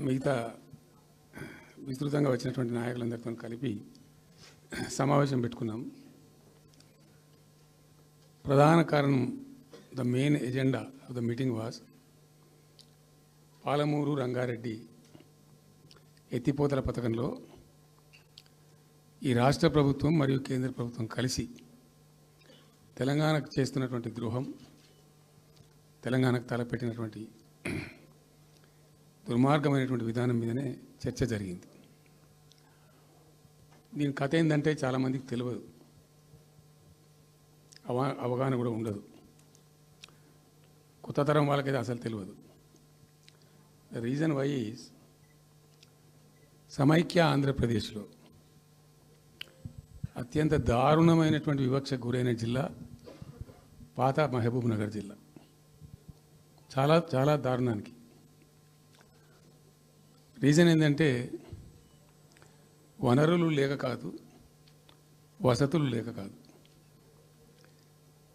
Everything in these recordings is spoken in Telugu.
మిగతా విస్తృతంగా వచ్చినటువంటి నాయకులందరితో కలిపి సమావేశం పెట్టుకున్నాం. ప్రధాన కారణం, the main agenda of the meeting was Palamuru Rangareddy ఎత్తిపోతల పథకంలో ఈ రాష్ట్ర ప్రభుత్వం మరియు కేంద్ర ప్రభుత్వం కలిసి తెలంగాణకు చేస్తున్నటువంటి ద్రోహం, తెలంగాణకు తలపెట్టినటువంటి దుర్మార్గమైనటువంటి విధానం మీదనే చర్చ జరిగింది. దీని కథ ఏంటంటే చాలామందికి తెలియదు, అవగాహన కూడా ఉండదు. కొత్త తరం వాళ్ళకైతే అసలు తెలియదు. ద రీజన్ వై ఈజ్ సమైక్య ఆంధ్రప్రదేశ్లో అత్యంత దారుణమైనటువంటి వివక్షకు గురైన జిల్లా పాత మహబూబ్ నగర్ జిల్లా. చాలా చాలా దారుణానికి. రీజన్ ఏంటంటే వనరులు లేక కాదు, వసతులు లేక కాదు.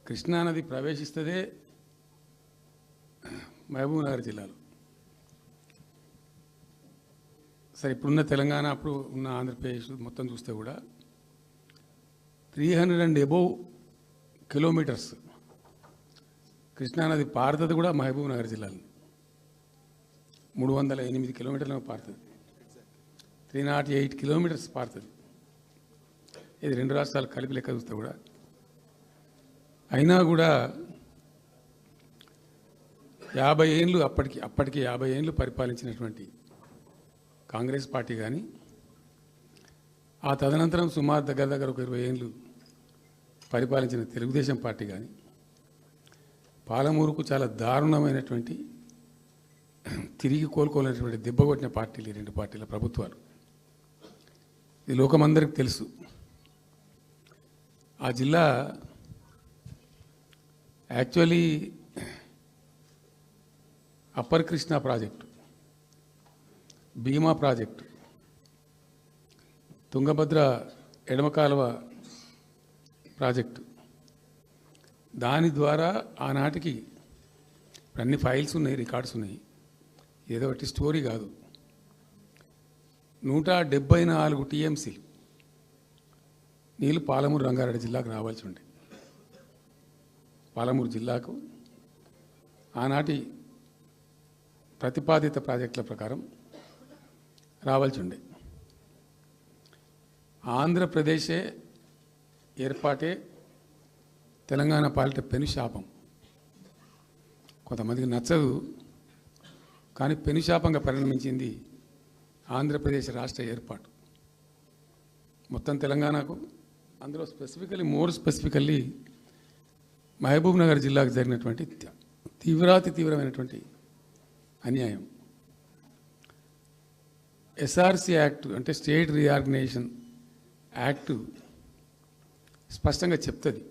కృష్ణానది ప్రవేశిస్తదే మహబూబ్ నగర్ జిల్లాలో. సరే, ఇప్పుడున్న తెలంగాణ, అప్పుడు ఉన్న ఆంధ్రప్రదేశ్ మొత్తం చూస్తే కూడా 300 and above కిలోమీటర్స్ కృష్ణానది పారుతుంది కూడా మహబూబ్ నగర్ జిల్లాలో. 308 కిలోమీటర్లు పారుతుంది, 308 కిలోమీటర్స్ పారుతుంది. ఇది రెండు రాష్ట్రాలు కలిపి లెక్క చూస్తే కూడా. అయినా కూడా 50 ఏళ్ళు అప్పటికి 50 ఏళ్ళు పరిపాలించినటువంటి కాంగ్రెస్ పార్టీ కానీ, ఆ తదనంతరం సుమారు దగ్గర ఒక 20 ఏళ్ళు పరిపాలించిన తెలుగుదేశం పార్టీ కానీ, పాలమూరుకు చాలా దారుణమైనటువంటి తిరిగి కోలుకోలేనటువంటి దెబ్బ కొట్టిన పార్టీలు ఈ రెండు పార్టీల ప్రభుత్వాలు. ఇది లోకమందరికి తెలుసు. ఆ జిల్లా యాక్చువల్లీ అప్పర్ కృష్ణా ప్రాజెక్టు, భీమా ప్రాజెక్టు, తుంగభద్ర ఎడమ కాలువ ప్రాజెక్టు, దాని ద్వారా ఆనాటికి అన్ని ఫైల్స్ ఉన్నాయి, రికార్డ్స్ ఉన్నాయి. ఏదో ఒకటి స్టోరీ కాదు. 174 టీఎంసీలు నీళ్ళు పాలమూరు రంగారెడ్డి జిల్లాకు రావాల్సి ఉండే. పాలమూరు జిల్లాకు ఆనాటి ప్రతిపాదిత ప్రాజెక్టుల ప్రకారం రావాల్సి ఉండే. ఆంధ్రప్రదేశే ఏర్పాటే తెలంగాణ పాలిట పెను శాపం. కొంతమందికి నచ్చదు, కానీ పెను శాపంగా పరిణమించింది ఆంధ్రప్రదేశ్ రాష్ట్ర ఏర్పాటు. మొత్తం తెలంగాణకు, అందులో మోర్ స్పెసిఫికల్లీ మహబూబ్ నగర్ జిల్లాకు జరిగినటువంటి తీవ్రమైనటువంటి అన్యాయం. ఎస్ఆర్సి యాక్ట్ అంటే స్టేట్ రీఆర్గనైజేషన్ యాక్టు స్పష్టంగా చెప్తుంది,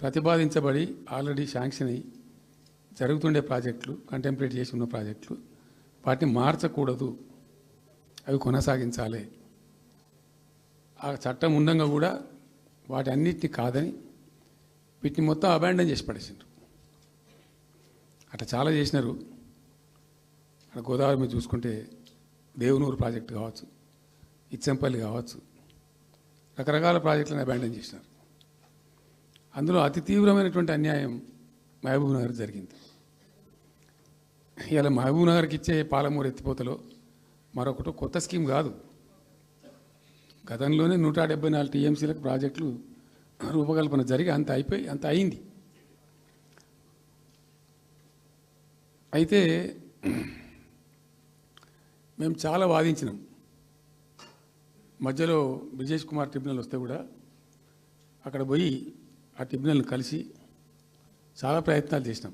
ప్రతిపాదించబడి ఆల్రెడీ శాంక్షన్ అయ్యి జరుగుతుండే ప్రాజెక్టులు, కంటెంప్లేట్ చేసి ఉన్న ప్రాజెక్టులు, వాటిని మార్చకూడదు, అవి కొనసాగించాలి. ఆ చట్టం ఉండగా కూడా వాటి అన్నిటినీ కాదని వీటిని మొత్తం అబాండన్ చేసి పడేసిండ్రు. అట్లా చాలా చేసినారు. అక్కడ గోదావరి మీద చూసుకుంటే దేవునూరు ప్రాజెక్టు కావచ్చు, ఇచ్చంపల్లి కావచ్చు, రకరకాల ప్రాజెక్టులను అబాండన్ చేసినారు. అందులో అతి తీవ్రమైనటువంటి అన్యాయం మహబూబ్ నగర్ జరిగింది. ఇలా మహబూబ్ నగర్కి ఇచ్చే పాలమూరు ఎత్తిపోతలో మరొకటి కొత్త స్కీమ్ కాదు. గతంలోనే 174 టీఎంసీలకు ప్రాజెక్టులు రూపకల్పన జరిగి అంత అయింది. అయితే మేము చాలా వాదించినాం. మధ్యలో బ్రిజేష్ కుమార్ ట్రిబ్యునల్ వస్తే కూడా అక్కడ పోయి ఆ ట్రిబ్యునల్ని కలిసి చాలా ప్రయత్నాలు చేసినాం.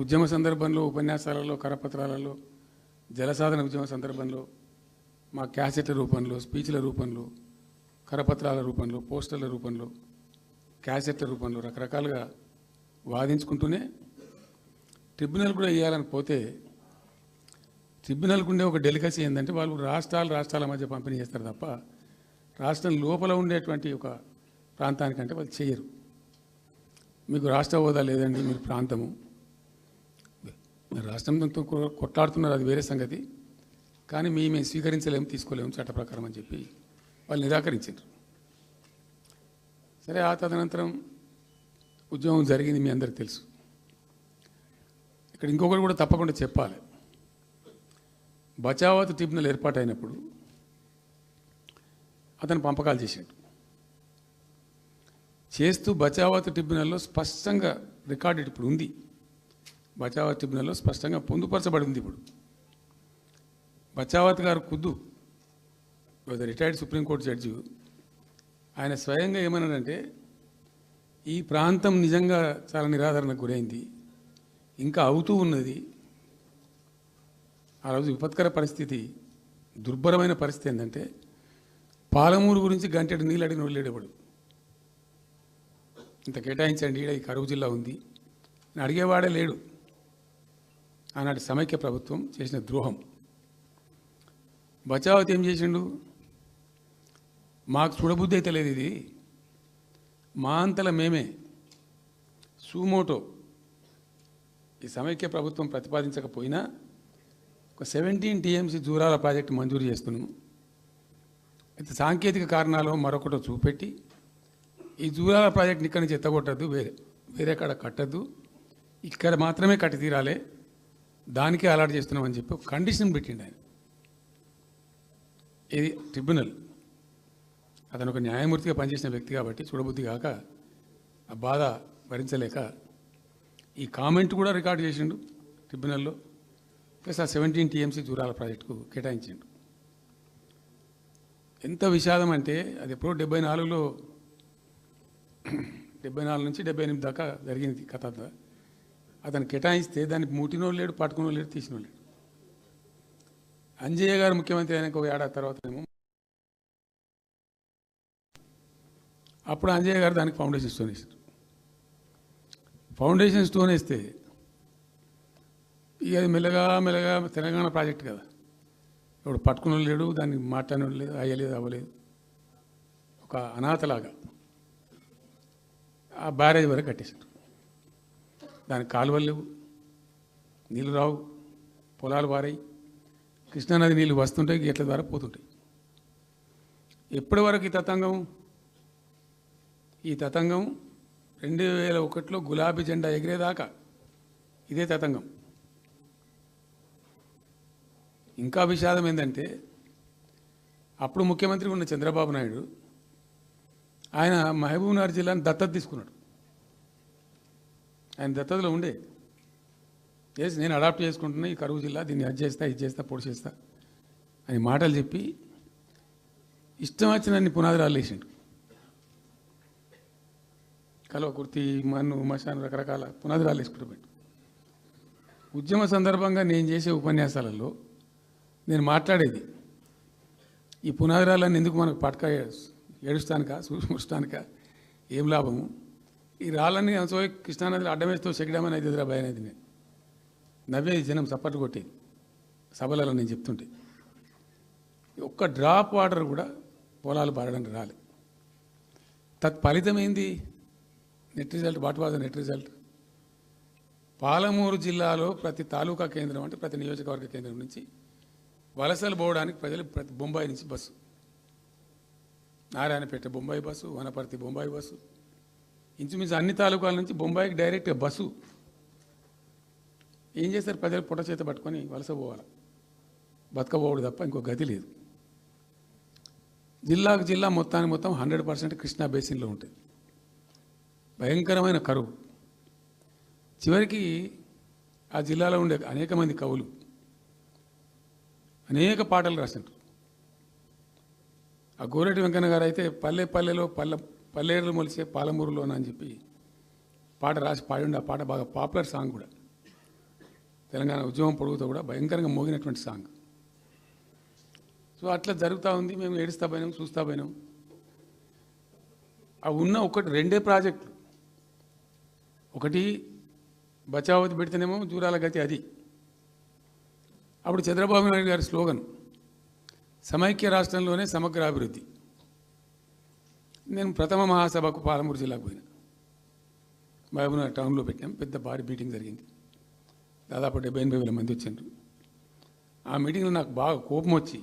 ఉద్యమ సందర్భంలో, ఉపన్యాసాలలో, కరపత్రాలలో, జలసాధన ఉద్యమ సందర్భంలో, మా క్యాసెట్ల రూపంలో, స్పీచ్ల రూపంలో, కరపత్రాల రూపంలో, పోస్టర్ల రూపంలో, క్యాసెట్ల రూపంలో రకరకాలుగా వాదించుకుంటూనే ట్రిబ్యునల్ కూడా వేయాలని పోతే, ట్రిబ్యునల్కు ఉండే ఒక డెలికసీ ఏంటంటే వాళ్ళు రాష్ట్రాల మధ్య పంపిణీ చేస్తారు తప్ప రాష్ట్రం లోపల ఉండేటువంటి ఒక ప్రాంతానికంటే వాళ్ళు చేయరు. మీకు రాష్ట్ర హోదా లేదండి, మీరు ప్రాంతము, రాష్ట్రంతో కొట్లాడుతున్నారు, అది వేరే సంగతి. కానీ మేము స్వీకరించలేము, తీసుకోలేము చట్ట ప్రకారం అని చెప్పి వాళ్ళు నిరాకరించారు. సరే, ఆ తదనంతరం ఉద్యమం జరిగింది, మీ అందరికీ తెలుసు. ఇక్కడ ఇంకొకటి కూడా తప్పకుండా చెప్పాలి. బచావత్ ట్రిబ్యునల్ ఏర్పాటైనప్పుడు అతను పంపకాలు చేస్తూ బచావత్ ట్రిబ్యునల్లో స్పష్టంగా రికార్డెడ్ ఇప్పుడు ఉంది. బచావత్ ట్రిబ్యునల్లో స్పష్టంగా పొందుపరచబడి ఉంది. ఇప్పుడు బచావత్ గారు ఖుద్దు రిటైర్డ్ సుప్రీంకోర్టు జడ్జి, ఆయన స్వయంగా ఏమన్నాడంటే, ఈ ప్రాంతం నిజంగా చాలా నిరాదరణకు గురైంది, ఇంకా అవుతూ ఉన్నది. ఆ రోజు విపత్కర పరిస్థితి, దుర్భరమైన పరిస్థితి ఏంటంటే, పాలమూరు గురించి గంటెడు నీళ్ళు అడిగిన వెళ్ళేవాడు. ఇంత కేటాయించండి, ఈ కరువు జిల్లా ఉంది అని అడిగేవాడే లేడు. ఆనాటి సమైక్య ప్రభుత్వం చేసిన ద్రోహం. బచావత్ ఏం చేసిండు, మాకు చూడబుద్ధి అయితే లేదు, ఇది మా అంతల మేమే సూమోటో ఈ సమైక్య ప్రభుత్వం ప్రతిపాదించకపోయినా ఒక 17 TMC జూరాల ప్రాజెక్టు మంజూరు చేస్తున్నాము. అయితే సాంకేతిక కారణాలు మరొకటో చూపెట్టి ఈ జూరాల ప్రాజెక్టుని ఇక్కడి నుంచి ఎత్తగొట్టద్దు, వేరే కాడ కట్టద్దు, ఇక్కడ మాత్రమే కట్టి తీరాలే, దానికే అలాట్ చేస్తున్నామని చెప్పి ఒక కండిషన్ పెట్టిండు ఆయన. ఇది ట్రిబ్యునల్. అతను ఒక న్యాయమూర్తిగా పనిచేసిన వ్యక్తి కాబట్టి చూడబుద్ధి కాక, ఆ బాధ భరించలేక ఈ కామెంట్ కూడా రికార్డు చేసిండు ట్రిబ్యునల్లో. ప్లస్ ఆ 17 TMC జూరాల ప్రాజెక్టుకు కేటాయించిండు. ఎంత విషాదం అంటే, అది ఎప్పుడో 74లో 74 నుంచి 78 దాకా జరిగింది కథ. అతను కేటాయిస్తే దాన్ని ముట్టినోళ్ళు లేడు, పట్టుకున్నోళ్ళు లేడు, తీసినోళ్ళు లేడు. అంజయ్య గారు ముఖ్యమంత్రి అయినాక ఒక ఏడాది తర్వాత ఏమో అప్పుడు అంజయ్య గారు దానికి ఫౌండేషన్ స్టోన్ వేశారు. ఫౌండేషన్ స్టోన్ వేస్తే ఇక అది మెల్లగా మెల్లగా తెలంగాణ ప్రాజెక్ట్ కదా, ఇప్పుడు పట్టుకున్న లేడు, దాన్ని మాట్లాడిన లేదు, అయ్యలేదు, అవ్వలేదు, ఒక అనాథలాగా ఆ బ్యారేజ్ వరకు కట్టేశారు. దానికి కాలువలు లేవు, నీళ్ళు రావు, పొలాలు పారాయి, కృష్ణానది నీళ్ళు వస్తుంటాయి, గేట్ల ద్వారా పోతుంటాయి. ఎప్పటి వరకు ఈ తతంగం 2001లో గులాబీ జెండా ఎగిరేదాకా ఇదే తతంగం. ఇంకా విషాదం ఏంటంటే, అప్పుడు ముఖ్యమంత్రి ఉన్న చంద్రబాబు నాయుడు ఆయన మహబూబ్నగర్ జిల్లాను దత్తత తీసుకున్నాడు. ఆయన దత్తతలో ఉండే చేసి నేను అడాప్ట్ చేసుకుంటున్నా ఈ కరువు జిల్లా, దీన్ని అది చేస్తా, ఇది చేస్తా, పొడి చేస్తా అని మాటలు చెప్పి ఇష్టం వచ్చినన్ని పునాదిరాలు వేసిండు. కల్వకుర్తి, మన్ను, మశాన్, రకరకాల పునాదిరాలు వేసుకుంటూ పెట్టు. ఉద్యమ సందర్భంగా నేను చేసే ఉపన్యాసాలలో నేను మాట్లాడేది, ఈ పునాదిరాలన్నీ ఎందుకు మనకు పట్క ఏడుస్తానికా, చూస్తానికా, ఏం లాభము, ఈ రాళ్ళని కృష్ణానదిలో అడ్డమేస్తూ చెక్కడమని అయితే ఎదురా భయ అనేది నేను నవ్వేది, జనం చప్పట్లు కొట్టేది సభలలో నేను చెప్తుంటే. ఒక్క డ్రాప్ వాటర్ కూడా పొలాలు పారడానికి రాలేదు. తత్ఫలితం ఏంది? Net result. What was the net result? Palamuru జిల్లాలో ప్రతి తాలూకా కేంద్రం, అంటే ప్రతి నియోజకవర్గ కేంద్రం నుంచి వలసలు పోవడానికి ప్రజలు ప్రతి బొంబాయి నుంచి bus, Narayanpet Bombay bus, Wanaparthy Bombay bus, ఇంచుమించు అన్ని తాలూకాల నుంచి బొంబాయికి డైరెక్ట్గా బస్సు. ఏం చేస్తారు? ప్రజలు పొట్ట చేత పట్టుకొని వలస పోవాలి, బతకపోవడం తప్ప ఇంకో గతి లేదు. జిల్లాకు జిల్లా మొత్తానికి మొత్తం 100% కృష్ణా బేసిన్లో ఉంటుంది. భయంకరమైన కరువు. చివరికి ఆ జిల్లాలో ఉండే అనేక మంది కవులు అనేక పాటలు రాసినారు. ఆ గోరెడ్డి వెంకన్న గారు అయితే పల్లెలో పల్లెలు మొలిసే పాలమూరులోన అని చెప్పి పాట రాసి పాడిండు. ఆ పాట బాగా పాపులర్ సాంగ్ కూడా, తెలంగాణ ఉద్యమం పొడుగుతో కూడా భయంకరంగా మోగినటువంటి సాంగ్. సో అట్లా జరుగుతూ ఉంది. మేము ఏడుస్తా పోయినాం, చూస్తా పోయినాం. ఆ ఉన్న రెండే ప్రాజెక్టులు, ఒకటి బచావతి పెడితేనేమో జూరాల గతి అది. అప్పుడు చంద్రబాబు నాయుడు గారి స్లోగన్ సమైక్య రాష్ట్రంలోనే సమగ్ర అభివృద్ధి. నేను ప్రథమ మహాసభకు పాలమూరు జిల్లాకు పోయినా, మహబూబ్నగర్ టౌన్లో పెట్టాం, పెద్ద భారీ మీటింగ్ జరిగింది. దాదాపు 70-80 వేల మంది వచ్చిండ్రు. ఆ మీటింగ్లో నాకు బాగా కోపం వచ్చి,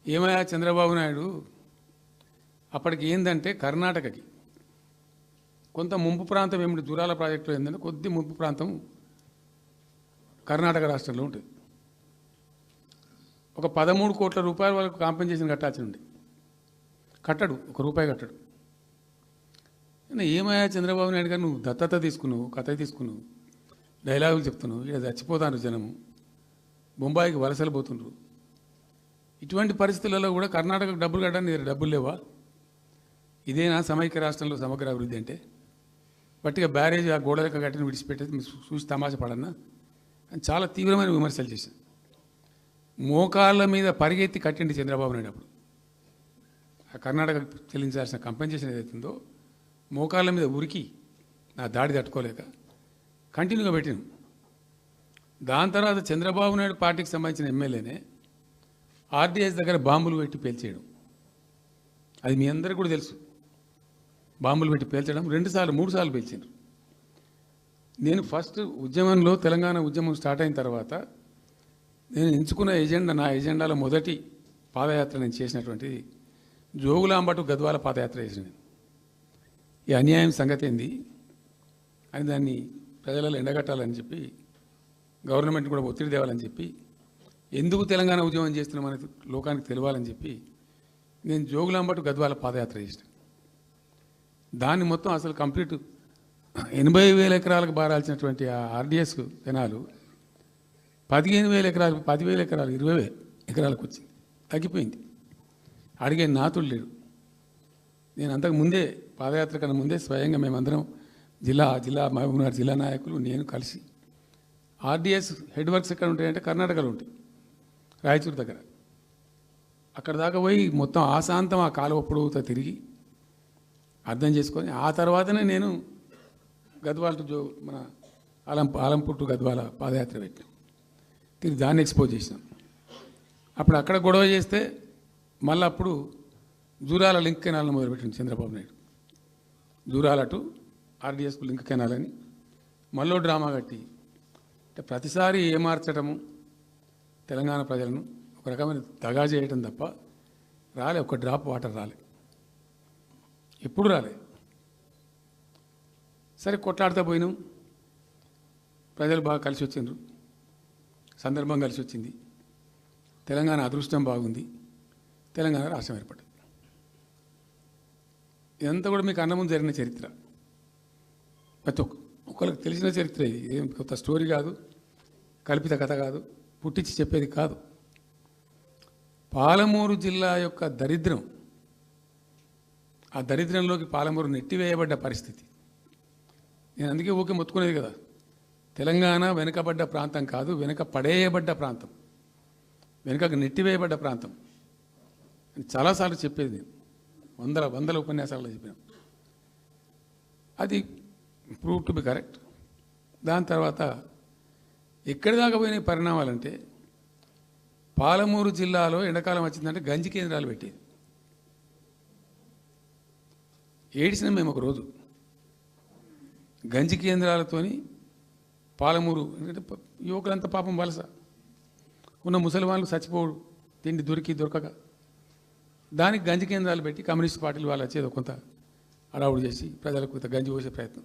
ఏమయ్యా చంద్రబాబు నాయుడు, అప్పటికి ఏంటంటే కర్ణాటకకి కొంత ముంపు ప్రాంతం ఏమిటి, జూరాల ప్రాజెక్టులో ఏంటంటే కొద్ది ముంపు ప్రాంతం కర్ణాటక రాష్ట్రంలో ఉంటుంది. ఒక 13 కోట్ల రూపాయల వరకు కాంపెన్సేషన్ కట్టాల్సి ఉండే, కట్టడు, ₹1 కట్టడు. ఏమయ్యా చంద్రబాబు నాయుడు గారు, నువ్వు దత్తత తీసుకున్నావు, కథ తీసుకున్నావు, డైలాగులు చెప్తున్నావు, ఇక్కడ చచ్చిపోతాను జనము, బొంబాయికి వలసలు పోతుండ్రు. ఇటువంటి పరిస్థితులలో కూడా కర్ణాటకకు డబ్బులు కట్టడానికి డబ్బులు లేవా? ఇదేనా సమైక్య రాష్ట్రంలో సమగ్ర అభివృద్ధి అంటే? బట్టిగా బ్యారేజ్ ఆ గోడలకు కట్టిన విడిచిపెట్టేది చూసి తమాషా పడన్నా అని చాలా తీవ్రమైన విమర్శలు చేశాను. మోకాళ్ళ మీద పరిగెత్తి కట్టిండి చంద్రబాబు నాయుడు. అప్పుడు ఆ కర్ణాటక చెల్లించాల్సిన కంపెన్సేషన్ ఏదైతుందో మోకాళ్ళ మీద ఉరికి నా దాడి తట్టుకోలేక కంటిన్యూగా పెట్టాను. దాని తర్వాత చంద్రబాబు నాయుడు పార్టీకి సంబంధించిన ఎమ్మెల్యేనే ఆర్డీఎస్ దగ్గర బాంబులు పెట్టి పేల్చేయడం, అది మీ అందరికీ కూడా తెలుసు. బాంబులు పెట్టి పేల్చడం 2-3 సార్లు పేల్చారు. నేను ఫస్ట్ ఉద్యమంలో, తెలంగాణ ఉద్యమం స్టార్ట్ అయిన తర్వాత నేను ఎంచుకున్న ఎజెండా, నా ఎజెండాలో మొదటి పాదయాత్ర నేను చేసినటువంటిది జోగులాంబ టు గద్వాల పాదయాత్ర చేసిన. ఈ అన్యాయం సంగతి ఏంది అని దాన్ని ప్రజలలో ఎండగట్టాలని చెప్పి, గవర్నమెంట్ కూడా ఒత్తిడి తేవాలని చెప్పి, ఎందుకు తెలంగాణ ఉద్యమం చేస్తున్నామని లోకానికి తెలియాలని చెప్పి నేను జోగులాంబ టు గద్వాల పాదయాత్ర చేసిన. దాన్ని మొత్తం అసలు కంప్లీట్ 80,000 ఎకరాలకు బారాల్సినటువంటి ఆ ఆర్డీఎస్ కెనాలు 15,000 ఎకరాలు, 10,000 ఎకరాలు, 20,000 ఎకరాలకు వచ్చింది, తగ్గిపోయింది. అడిగే నాతులు లేడు. నేను అంతకు ముందే, పాదయాత్ర కన్నా ముందే స్వయంగా మేమందరం జిల్లా మహబూబ్నగర్ జిల్లా నాయకులు నేను కలిసి, ఆర్డీఎస్ హెడ్ వర్క్స్ ఎక్కడ ఉంటాయంటే కర్ణాటకలో ఉంటాయి, రాయచూరు దగ్గర. అక్కడ దాకా పోయి మొత్తం ఆశాంతం ఆ కాలువ పొడవుతో తిరిగి అర్థం చేసుకొని ఆ తర్వాతనే నేను గద్వాల టు మన ఆలంపూర్ టు గద్వాల పాదయాత్ర పెట్టాం. తిరిగి దాన్ని ఎక్స్పోజ్ చేసినాం. అప్పుడు అక్కడ గొడవ చేస్తే మళ్ళీ అప్పుడు జూరాల లింక్ కెనాల్ని మొదలుపెట్టింది చంద్రబాబు నాయుడు. జూరాల టు ఆర్డీఎస్కు లింక్ కెనాల్ అని మళ్ళీ డ్రామా కట్టి, అంటే ప్రతిసారి ఏమార్చడము తెలంగాణ ప్రజలను ఒక రకమైన దగా చేయటం తప్ప రాలే, ఒక డ్రాప్ వాటర్ రాలే, ఎప్పుడు రాలే. సరే కొట్లాడుతూ పోయినాం, ప్రజలు బాగా కలిసి వచ్చిండ్రు, సందర్భం కలిసి వచ్చింది, తెలంగాణ అదృష్టం బాగుంది, తెలంగాణ రాష్ట్రం ఏర్పడింది. ఇదంతా కూడా మీకు అన్న ముందు జరిగిన చరిత్ర, ప్రతి ఒక్కరికి తెలిసిన చరిత్ర. ఇది ఏం కొత్త స్టోరీ కాదు, కల్పిత కథ కాదు, పుట్టించి చెప్పేది కాదు. పాలమూరు జిల్లా యొక్క దరిద్రం, ఆ దరిద్రంలోకి పాలమూరు నెట్టివేయబడ్డ పరిస్థితి. నేను అందుకే ఊకే మొత్తుకునేది కదా, తెలంగాణ వెనుకబడ్డ ప్రాంతం కాదు, వెనుక పడేయబడ్డ ప్రాంతం, వెనుకకు నెట్టివేయబడ్డ ప్రాంతం అని చాలాసార్లు చెప్పేది. నేను వందల ఉపన్యాసాల్లో చెప్పాను. అది ప్రూవ్ టు బి కరెక్ట్. దాని తర్వాత ఎక్కడి దాకా పోయిన పరిణామాలంటే, పాలమూరు జిల్లాలో ఎండాకాలం వచ్చిందంటే గంజి కేంద్రాలు పెట్టేది. ఏడిసినాం మేము ఒకరోజు. గంజి కేంద్రాలతోని పాలమూరు, ఎందుకంటే యువకులంతా పాపం వలస ఉన్న, ముసలి వాళ్ళు చచ్చిపోడు, తిండి దొరకక, దానికి గంజి కేంద్రాలు పెట్టి కమ్యూనిస్ట్ పార్టీలు వాళ్ళు వచ్చేది కొంత అడావుడు చేసి ప్రజలకు కొంత గంజి పోసే ప్రయత్నం.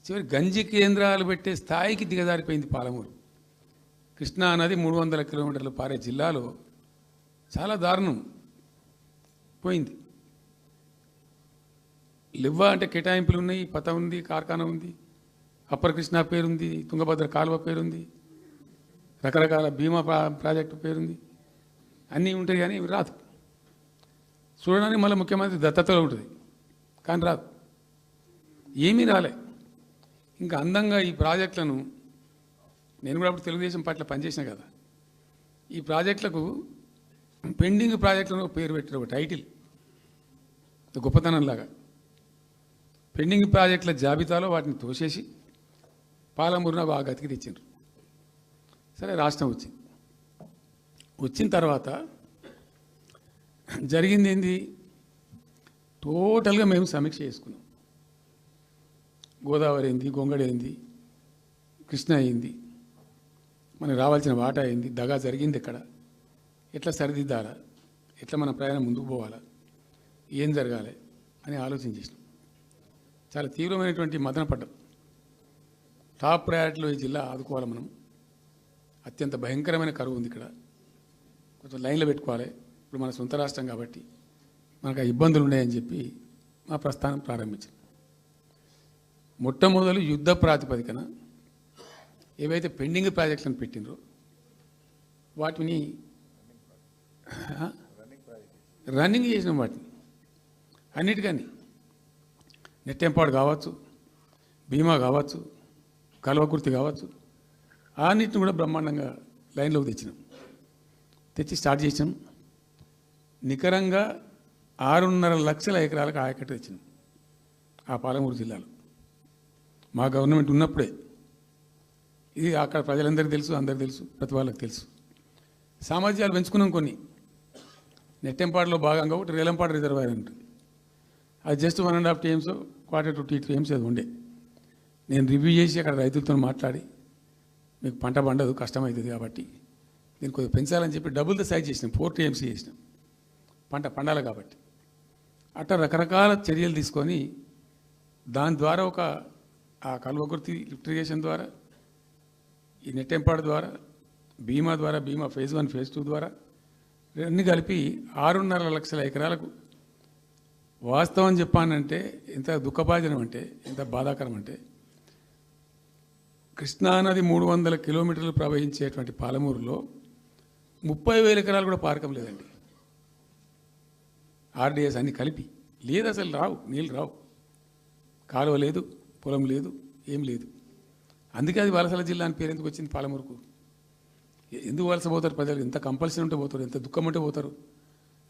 చివరి గంజి కేంద్రాలు పెట్టే స్థాయికి దిగజారిపోయింది పాలమూరు. కృష్ణా నది 300 కిలోమీటర్లు పారే జిల్లాలో చాలా దారుణం పోయింది. లివ్వ అంటే కేటాయింపులు ఉన్నాయి, పత ఉంది, కార్ఖానా ఉంది, అప్పర్ కృష్ణా పేరుంది, తుంగభద్ర కాలువ పేరుంది, రకరకాల బీమా ప్రాజెక్టు పేరుంది, అన్నీ ఉంటాయి కానీ రాదు. చూడడానికి మళ్ళీ ముఖ్యమంత్రి దత్తతలో ఉంటుంది కానీ రాదు, ఏమీ రాలే. ఇంకా అందంగా ఈ ప్రాజెక్టులను, నేను కూడా అప్పుడు తెలుగుదేశం పార్టీలో పనిచేసిన కదా, ఈ ప్రాజెక్టులకు పెండింగ్ ప్రాజెక్టులను పేరు పెట్టారు, ఒక టైటిల్, గొప్పతనంలాగా. పెండింగ్ ప్రాజెక్టుల జాబితాలో వాటిని తోసేసి పాలమూరున ఆ గతికి తెచ్చిండ్రు. సరే రాష్ట్రం వచ్చిన తర్వాత జరిగింది ఏంది, టోటల్గా మేము సమీక్ష చేసుకున్నాం. గోదావరి ఏంది, గొంగడి ఏంది, కృష్ణ అయింది, మనకు రావాల్సిన వాటా అయింది, దగా జరిగింది ఎక్కడ, ఎట్లా సరిదిద్దాలా, ఎట్లా మన ప్రయాణం ముందుకు పోవాలా, ఏం జరగాలి అని ఆలోచన చేసినాం. చాలా తీవ్రమైనటువంటి మదన పడ్డం. టాప్ ప్రయారిటీలో ఈ జిల్లా ఆదుకోవాలి మనం. అత్యంత భయంకరమైన కరువు ఉంది ఇక్కడ, కొంచెం లైన్లో పెట్టుకోవాలి. ఇప్పుడు మన సొంత రాష్ట్రం కాబట్టి మనకు ఆ ఇబ్బందులు ఉన్నాయని చెప్పి మా ప్రస్థానం ప్రారంభించాం. మొట్టమొదలు యుద్ధ ప్రాతిపదికన ఏవైతే పెండింగ్ ప్రాజెక్టులను పెట్టినరో వాటిని రన్నింగ్ చేసినాం. వాటిని అన్నిటికీ నెట్టెంపాడు కావచ్చు, భీమా కావచ్చు, కల్వకుర్తి కావచ్చు, అన్నిటిని కూడా బ్రహ్మాండంగా లైన్లోకి తెచ్చి స్టార్ట్ చేసాం. నికరంగా 6.5 లక్షల ఎకరాలకు ఆయకట్టు తెచ్చినాం ఆ పాలమూరు జిల్లాలో. మా గవర్నమెంట్ ఉన్నప్పుడే. ఇది అక్కడ ప్రజలందరికీ తెలుసు, అందరికీ తెలుసు, ప్రతి వాళ్ళకి తెలుసు. సామర్థ్యాలు పెంచుకున్నాం కొన్ని. నెట్టెంపాడులో భాగంగా ఒకటి రేలంపాడు రిజర్వాయర్ ఉంటుంది. అది జస్ట్ 1.5 TMs, 1/4 to 2 TMs అది ఉండే. నేను రివ్యూ చేసి అక్కడ రైతులతో మాట్లాడి, మీకు పంట పండదు, కష్టమవుతుంది కాబట్టి దీన్ని కొద్దిగా పెంచాలని చెప్పి డబుల్ ద సైజ్ చేసినాం, 4 TMs చేసినాం, పంట పండాలి కాబట్టి. అట్లా రకరకాల చర్యలు తీసుకొని దాని ద్వారా ఆ కల్వకుర్తి లిఫ్ట్ ఇరిగేషన్ ద్వారా, ఈ నెట్టెంపాడు ద్వారా, బీమా ద్వారా, బీమా phase 1 phase 2 ద్వారా అన్నీ కలిపి 6.5 లక్షల ఎకరాలకు. వాస్తవం చెప్పానంటే ఎంత దుఃఖభాజనం అంటే, ఎంత బాధాకరం అంటే, కృష్ణానది 300 కిలోమీటర్లు ప్రవహించేటువంటి పాలమూరులో 30,000 ఎకరాలు కూడా పారకం లేదండి. RDS అన్ని కలిపి లేదు, అసలు రావు, నీళ్ళు రావు, కాలువ లేదు, పొలం లేదు, ఏం లేదు. అందుకే అది వలసల జిల్లా అని పేరు ఎందుకు వచ్చింది పాలమూరుకు? ఎందుకు వలస పోతారు ప్రజలు? ఎంత కంపల్సరీ ఉంటే పోతారు, ఎంత దుఃఖం ఉంటే పోతారు,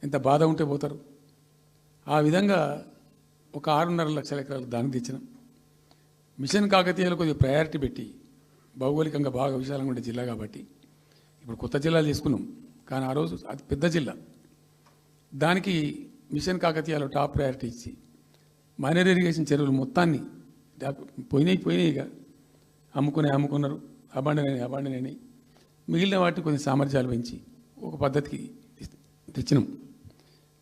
ఎంత బాధ ఉంటే పోతారు. ఆ విధంగా ఒక 6.5 లక్షల ఎకరాలు దానికి తెచ్చినాం. మిషన్ కాకతీయలో కొద్దిగా ప్రయారిటీ పెట్టి, భౌగోళికంగా బాగా విశాలంగా ఉండే జిల్లా కాబట్టి ఇప్పుడు కొత్త జిల్లాలు తీసుకున్నాం, కానీ ఆ రోజు అది పెద్ద జిల్లా. దానికి మిషన్ కాకతీయలో టాప్ ప్రయారిటీ ఇచ్చి మైనర్ ఇరిగేషన్ చెరువులు మొత్తాన్ని పోయినాయిగా అమ్ముకున్నారు, అబాండనైనాయి. మిగిలిన వాటిని కొన్ని సామర్థ్యాలు పెంచి ఒక పద్ధతికి తెచ్చినాం.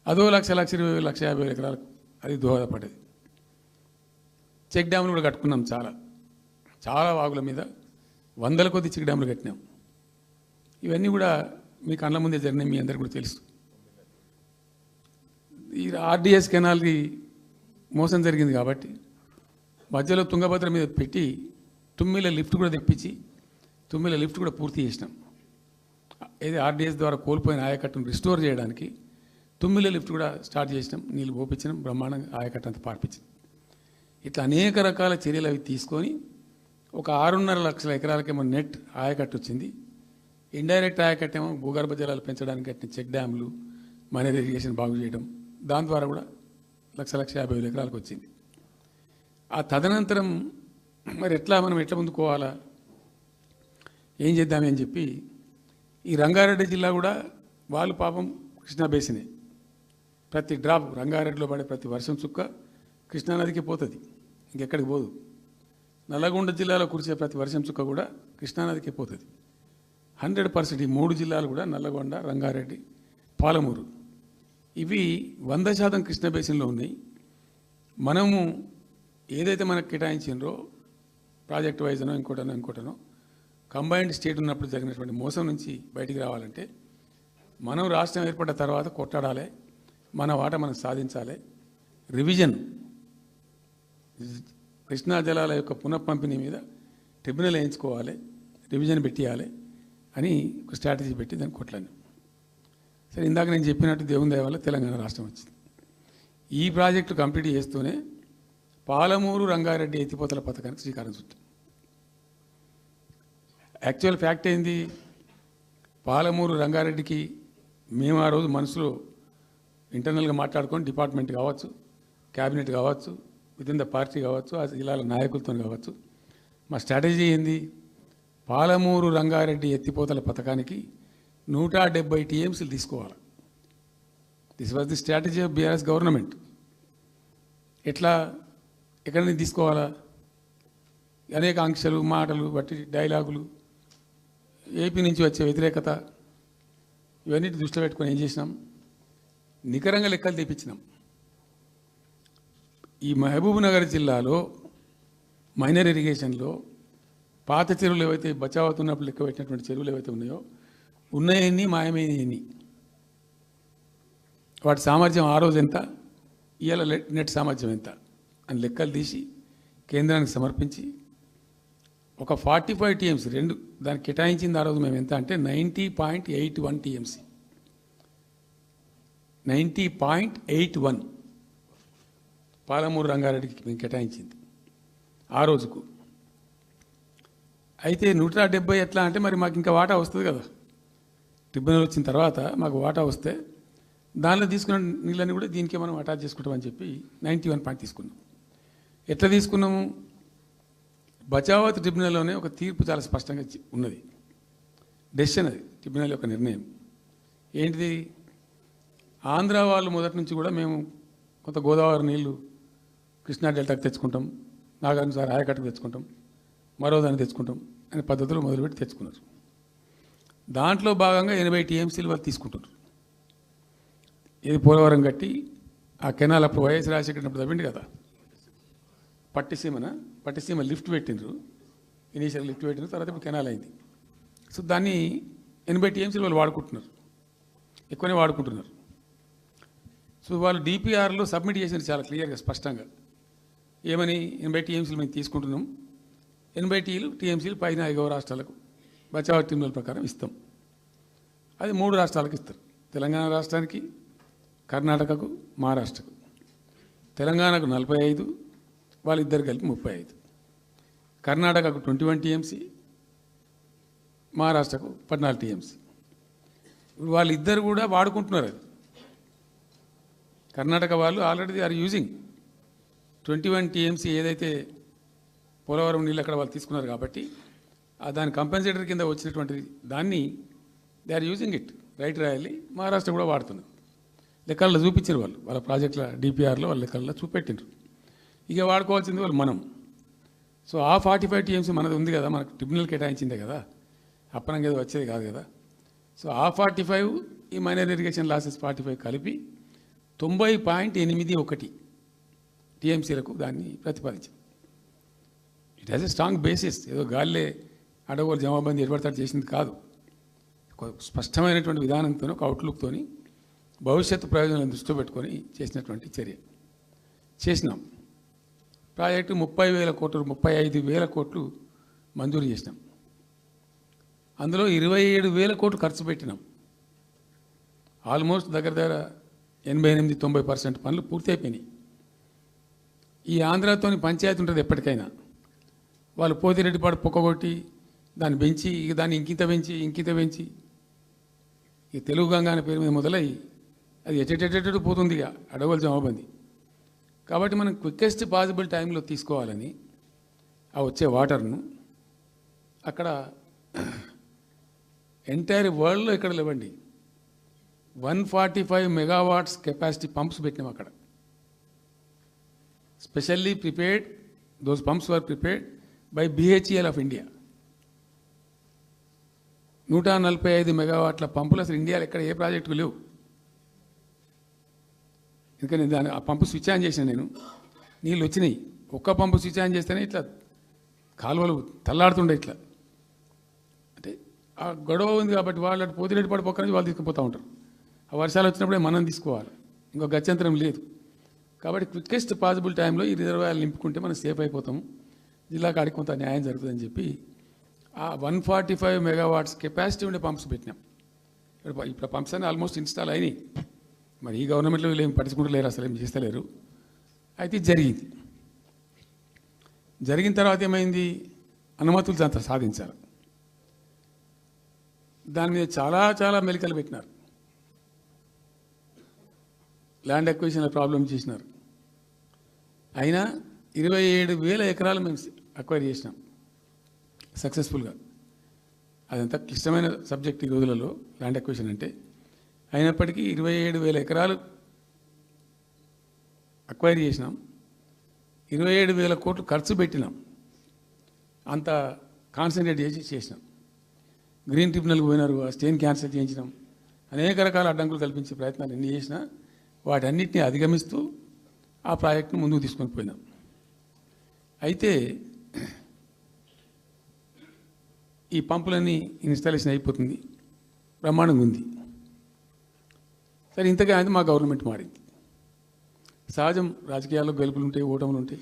అదో 1,20,000, 1,50,000 ఎకరాలకు అది దోహదపడ్డది. చెక్ డ్యాములు కూడా కట్టుకున్నాం. చాలా వాగుల మీద 100 కొద్ది చెక్ డ్యాములు కట్టినాం. ఇవన్నీ కూడా మీ కళ్ళ ముందే జరిగినాయి, మీ అందరికీ కూడా తెలుసు. ఈ RDS కెనాల్కి మోసం జరిగింది కాబట్టి మధ్యలో తుంగభద్ర మీద పెట్టి తుమ్మిల లిఫ్ట్ కూడా తెప్పించి తుమ్మిల లిఫ్ట్ కూడా పూర్తి చేసినాం. ఏది RDS ద్వారా కోల్పోయిన ఆయకట్టును రిస్టోర్ చేయడానికి తుమ్మిల లిఫ్ట్ కూడా స్టార్ట్ చేసినాం, నీళ్ళు పోపించినాం, బ్రహ్మాండంగా ఆయకట్టు అంతా పార్పించినాం. ఇట్లా అనేక రకాల చర్యలు అవి తీసుకొని ఒక 6.5 లక్షల ఎకరాలకేమో నెట్ ఆయకట్టు వచ్చింది. ఇండైరెక్ట్ ఆయకట్టేమో భూగర్భ జలాలు పెంచడానికి కట్టిన చెక్ డ్యాములు, మైనర్ ఇరిగేషన్ బాగు చేయడం, దాని ద్వారా కూడా 1,50,000 ఎకరాలకు వచ్చింది. ఆ తదనంతరం మరి మనం ఎట్లా ముందుకోవాలా, ఏం చేద్దామని చెప్పి ఈ రంగారెడ్డి జిల్లా కూడా వాళ్ళు పాపం కృష్ణా బేసినే, ప్రతి డ్రాప్ రంగారెడ్డిలో పడే ప్రతి వర్షం చుక్క కృష్ణానదికి పోతుంది, ఇంకెక్కడికి పోదు. నల్లగొండ జిల్లాలో కురిసే ప్రతి వర్షం చుక్క కూడా కృష్ణానదికి పోతుంది. 100% ఈ 3 జిల్లాలు కూడా నల్లగొండ, రంగారెడ్డి, పాలమూరు ఇవి 100% కృష్ణ బేసిన్లో ఉన్నాయి. మనము ఏదైతే మనకు కేటాయించిండ్రో ప్రాజెక్ట్ వైజ్నో ఇంకోటనో కంబైన్డ్ స్టేట్ ఉన్నప్పుడు జరిగినటువంటి మోసం నుంచి బయటికి రావాలంటే మనం రాష్ట్రం ఏర్పడ్డ తర్వాత కొట్టాడాలి, మన వాట మనం సాధించాలి. రివిజన్, కృష్ణా జలాల యొక్క పునఃపంపిణీ మీద ట్రిబ్యునల్ వేయించుకోవాలి, రివిజన్ పెట్టియాలి అని ఒక స్ట్రాటజీ పెట్టి దాన్ని కొట్లాను. సరే, ఇందాక నేను చెప్పినట్టు దేవుని దయ వల్ల తెలంగాణ రాష్ట్రం వచ్చింది. ఈ ప్రాజెక్టు కంప్లీట్ చేస్తూనే పాలమూరు రంగారెడ్డి ఎత్తిపోతల పథకానికి శ్రీకారం చుట్టాం. యాక్చువల్ ఫ్యాక్ట్ ఏంది, పాలమూరు రంగారెడ్డికి మేము ఆ రోజు మనసులో ఇంటర్నల్గా మాట్లాడుకొని డిపార్ట్మెంట్ కావచ్చు, క్యాబినెట్ కావచ్చు, విదిన్ ద పార్టీ కావచ్చు, ఆ జిల్లాల నాయకులతో కావచ్చు, మా స్ట్రాటజీ ఏంది, పాలమూరు రంగారెడ్డి ఎత్తిపోతల పథకానికి 170 TMs తీసుకోవాలి. This was the strategy of BRS government. ఎక్కడి నుంచి తీసుకోవాలా, అనేక ఆంక్షలు మాటలు బట్టి డైలాగులు ఏపీ నుంచి వచ్చే వ్యతిరేకత ఇవన్నీ దృష్టిలో పెట్టుకొని ఏం చేసినాం, నికరంగా లెక్కలు తెప్పించినాం. ఈ మహబూబ్ నగర్ జిల్లాలో మైనర్ ఇరిగేషన్లో పాత చెరువులు ఏవైతే బచావ్ అవుతున్నప్పుడు లెక్క పెట్టినటువంటి చెరువులు ఏవైతే ఉన్నాయో ఉన్నాయన్నీ మాయమైనవి, వాటి సామర్థ్యం ఆ రోజు ఎంత, ఇవాళ నెట్ సామర్థ్యం ఎంత అని లెక్కలు తీసి కేంద్రానికి సమర్పించి ఒక 45 టీఎంసీ రెండు దానికి కేటాయించింది ఆ రోజు మేము ఎంత అంటే 90.81 టీఎంసీ 90.81 పాలమూరు రంగారెడ్డికి మేము కేటాయించింది ఆ రోజుకు. అయితే 170 ఎట్లా అంటే మరి మాకు ఇంకా వాటా వస్తుంది కదా, ట్రిబ్యునల్ వచ్చిన తర్వాత మాకు వాటా వస్తే దానిలో తీసుకున్న నీళ్ళని కూడా దీనికే మనం అటాచ్ చేసుకుంటామని చెప్పి 91 పాయింట్ తీసుకున్నాం. ఎట్లా తీసుకున్నాము, బచావత్ ట్రిబ్యునల్లోనే ఒక తీర్పు చాలా స్పష్టంగా ఉన్నది, డెసిషన్ అది ట్రిబ్యునల్ యొక్క నిర్ణయం ఏంటిది, ఆంధ్ర వాళ్ళు మొదటి నుంచి కూడా మేము కొంత గోదావరి నీళ్లు కృష్ణా డెల్టాకు తెచ్చుకుంటాం, నాగార్జున సార్ ఆయకట్టుకు తెచ్చుకుంటాం, మరో దాన్ని తెచ్చుకుంటాం అనే పద్ధతులు మొదలుపెట్టి తెచ్చుకున్నారు. దాంట్లో భాగంగా 80 టీఎంసీలు వాళ్ళు తీసుకుంటున్నారు. ఇది పోలవరం కట్టి ఆ కెనాల్ అప్పుడు వైఎస్ రాజశేఖర్ తవ్విండు కదా, పట్టిసీమ లిఫ్ట్ పెట్టిండ్రు, ఇనీషియల్ లిఫ్ట్ పెట్టిండ్రు, తర్వాత ఇప్పుడు కెనాల్ అయింది. సో దాన్ని 80 టీఎంసీలు వాళ్ళు వాడుకుంటున్నారు, ఎక్కువనే వాడుకుంటున్నారు. సో వాళ్ళు డిపిఆర్లో సబ్మిట్ చేసినారు చాలా క్లియర్గా స్పష్టంగా ఏమని, 80 టీఎంసీలు మేము తీసుకుంటున్నాం, 80 టీఎంసీలు పైన 5 రాష్ట్రాలకు బచావ్ ట్రిబ్యునల్ ప్రకారం ఇస్తాం. అది 3 రాష్ట్రాలకు ఇస్తారు, తెలంగాణ రాష్ట్రానికి, కర్ణాటకకు, మహారాష్ట్రకు. తెలంగాణకు 45, వాళ్ళిద్దరు కలిపి 35, కర్ణాటకకు 21 టీఎంసీ, మహారాష్ట్రకు 14 టీఎంసీ. ఇప్పుడు వాళ్ళిద్దరు కూడా వాడుకుంటున్నారు. అది కర్ణాటక వాళ్ళు already they are using 21 TMC ఏదైతే పోలవరం నీళ్ళు అక్కడ వాళ్ళు తీసుకున్నారు కాబట్టి దాని కంపెన్సేటర్ కింద వచ్చినటువంటిది దాన్ని they are using it, right రాయాలి. మహారాష్ట్ర కూడా వాడుతున్నారు, లెక్కల్లో చూపించారు వాళ్ళు, వాళ్ళ ప్రాజెక్టుల డిపిఆర్లో వాళ్ళ లెక్కల్లో చూపెట్టిండ్రు. ఇక వాడుకోవాల్సింది వాళ్ళు మనం. సో ఆ 45 టీఎంసీ మనది ఉంది కదా, మనకు ట్రిబ్యునల్ కేటాయించిందే కదా, అప్పనంగా ఏదో వచ్చేది కాదు కదా. సో ఆ 45 ఈ మైనర్ ఇరిగేషన్ లాసెస్ 45 కలిపి 90.81 టీఎంసీలకు దాన్ని ప్రతిపాదించాం. It has a strong basis, ఏదో గాలిలే అడగోలు జమాబందీ ఏర్పడతాడు చేసింది కాదు, స్పష్టమైనటువంటి విధానంతో ఒక అవుట్లుక్తో భవిష్యత్తు ప్రయోజనాలను దృష్టిలో పెట్టుకొని చేసినటువంటి చర్య చేసినాం. ప్రాజెక్టు 30,000 కోట్లు 35,000 కోట్లు మంజూరు చేసినాం. అందులో 27,000 కోట్లు ఖర్చు పెట్టినాం. ఆల్మోస్ట్ దగ్గర 88-90% పనులు పూర్తి అయిపోయినాయి. ఈ ఆంధ్రాతోని పంచాయతీ ఉంటుంది ఎప్పటికైనా, వాళ్ళు పోతిరెడ్డిపాడు పొక్కగొట్టి దాన్ని పెంచి ఇక దాన్ని ఇంకింత పెంచి ఈ తెలుగు గంగా అనే పేరు మీద మొదలై అది ఎటెటెటెటు పోతుంది ఇక అడవుల జమాబంది. కాబట్టి మనం క్విక్కెస్ట్ పాసిబుల్ టైంలో తీసుకోవాలని ఆ వచ్చే వాటర్ను అక్కడ ఎంటైర్ వరల్డ్లో ఇక్కడ లేవండి 145 మెగావాట్స్ కెపాసిటీ పంప్స్ పెట్టినాం అక్కడ. Specially prepared, those pumps were prepared by BHEL of India. 145 మెగావాట్ల పంపులు అసలు ఇండియాలో ఎక్కడ ఏ ప్రాజెక్టుకు లేవు. ఎందుకని దాని ఆ పంపు స్విచ్ ఆన్ చేసిన నేను, నీళ్ళు వచ్చినాయి. ఒక్క పంపు స్విచ్ ఆన్ చేస్తేనే ఇట్లా కాలువలు తల్లాడుతుండే ఇట్లా. అంటే ఆ గొడవ ఉంది కాబట్టి వాళ్ళు అటు పోతిరెడ్డిపాడు పక్క నుంచి వాళ్ళు తీసుకుపోతూ ఉంటారు. ఆ వర్షాలు వచ్చినప్పుడే మనం తీసుకోవాలి, ఇంకో గత్యంతరం లేదు. కాబట్టి క్విక్కెస్ట్ పాసిబుల్ టైంలో ఈ రిజర్వాయర్లు నింపుకుంటే మనం సేఫ్ అయిపోతాము, జిల్లా కాడికి కొంత న్యాయం జరుగుతుందని చెప్పి ఆ 145 మెగావాట్స్ కెపాసిటీ ఉండే పంప్స్ పెట్టినాం. ఇప్పుడు పంప్స్ అన్నీ ఆల్మోస్ట్ ఇన్స్టాల్ అయినాయి. మరి ఈ గవర్నమెంట్లో వీళ్ళు ఏం పట్టించుకుంటలేరు, అసలు ఏం చేస్తలేరు. అయితే జరిగిన తర్వాత ఏమైంది, అనుమతులు సాధించారు. దాని మీద చాలా మెలికలు పెట్టినారు, ల్యాండ్ అక్విజిషన్లో ప్రాబ్లం చేసినారు. అయినా 27,000 ఎకరాలు మేము అక్వైర్ చేసినాం సక్సెస్ఫుల్గా. అదంతా క్లిష్టమైన సబ్జెక్ట్ ఈ రోజులలో ల్యాండ్ అక్విజిషన్ అంటే. అయినప్పటికీ 27,000 ఎకరాలు అక్వైర్ చేసినాం, 27,000 కోట్లు ఖర్చు పెట్టినాం. అంత కాన్సన్ట్రేట్ చేసినాం. గ్రీన్ ట్రిబ్యునల్కి పోయినారు, ఆ స్టేని క్యాన్సిల్ చేయించినాం. అనేక రకాల అడ్డంకులు కల్పించే ప్రయత్నాలు ఎన్ని చేసినా వాటన్నిటిని అధిగమిస్తూ ఆ ప్రాజెక్టును ముందుకు తీసుకొని పోయినాం. అయితే ఈ పంపులన్నీ ఇన్స్టాలేషన్ అయిపోతుంది, బ్రహ్మాండంగా ఉంది. సరే, ఇంతగా అయితే మా గవర్నమెంట్ మారింది. సహజం, రాజకీయాల్లో గెలుపులు ఉంటాయి, ఓటములు ఉంటాయి,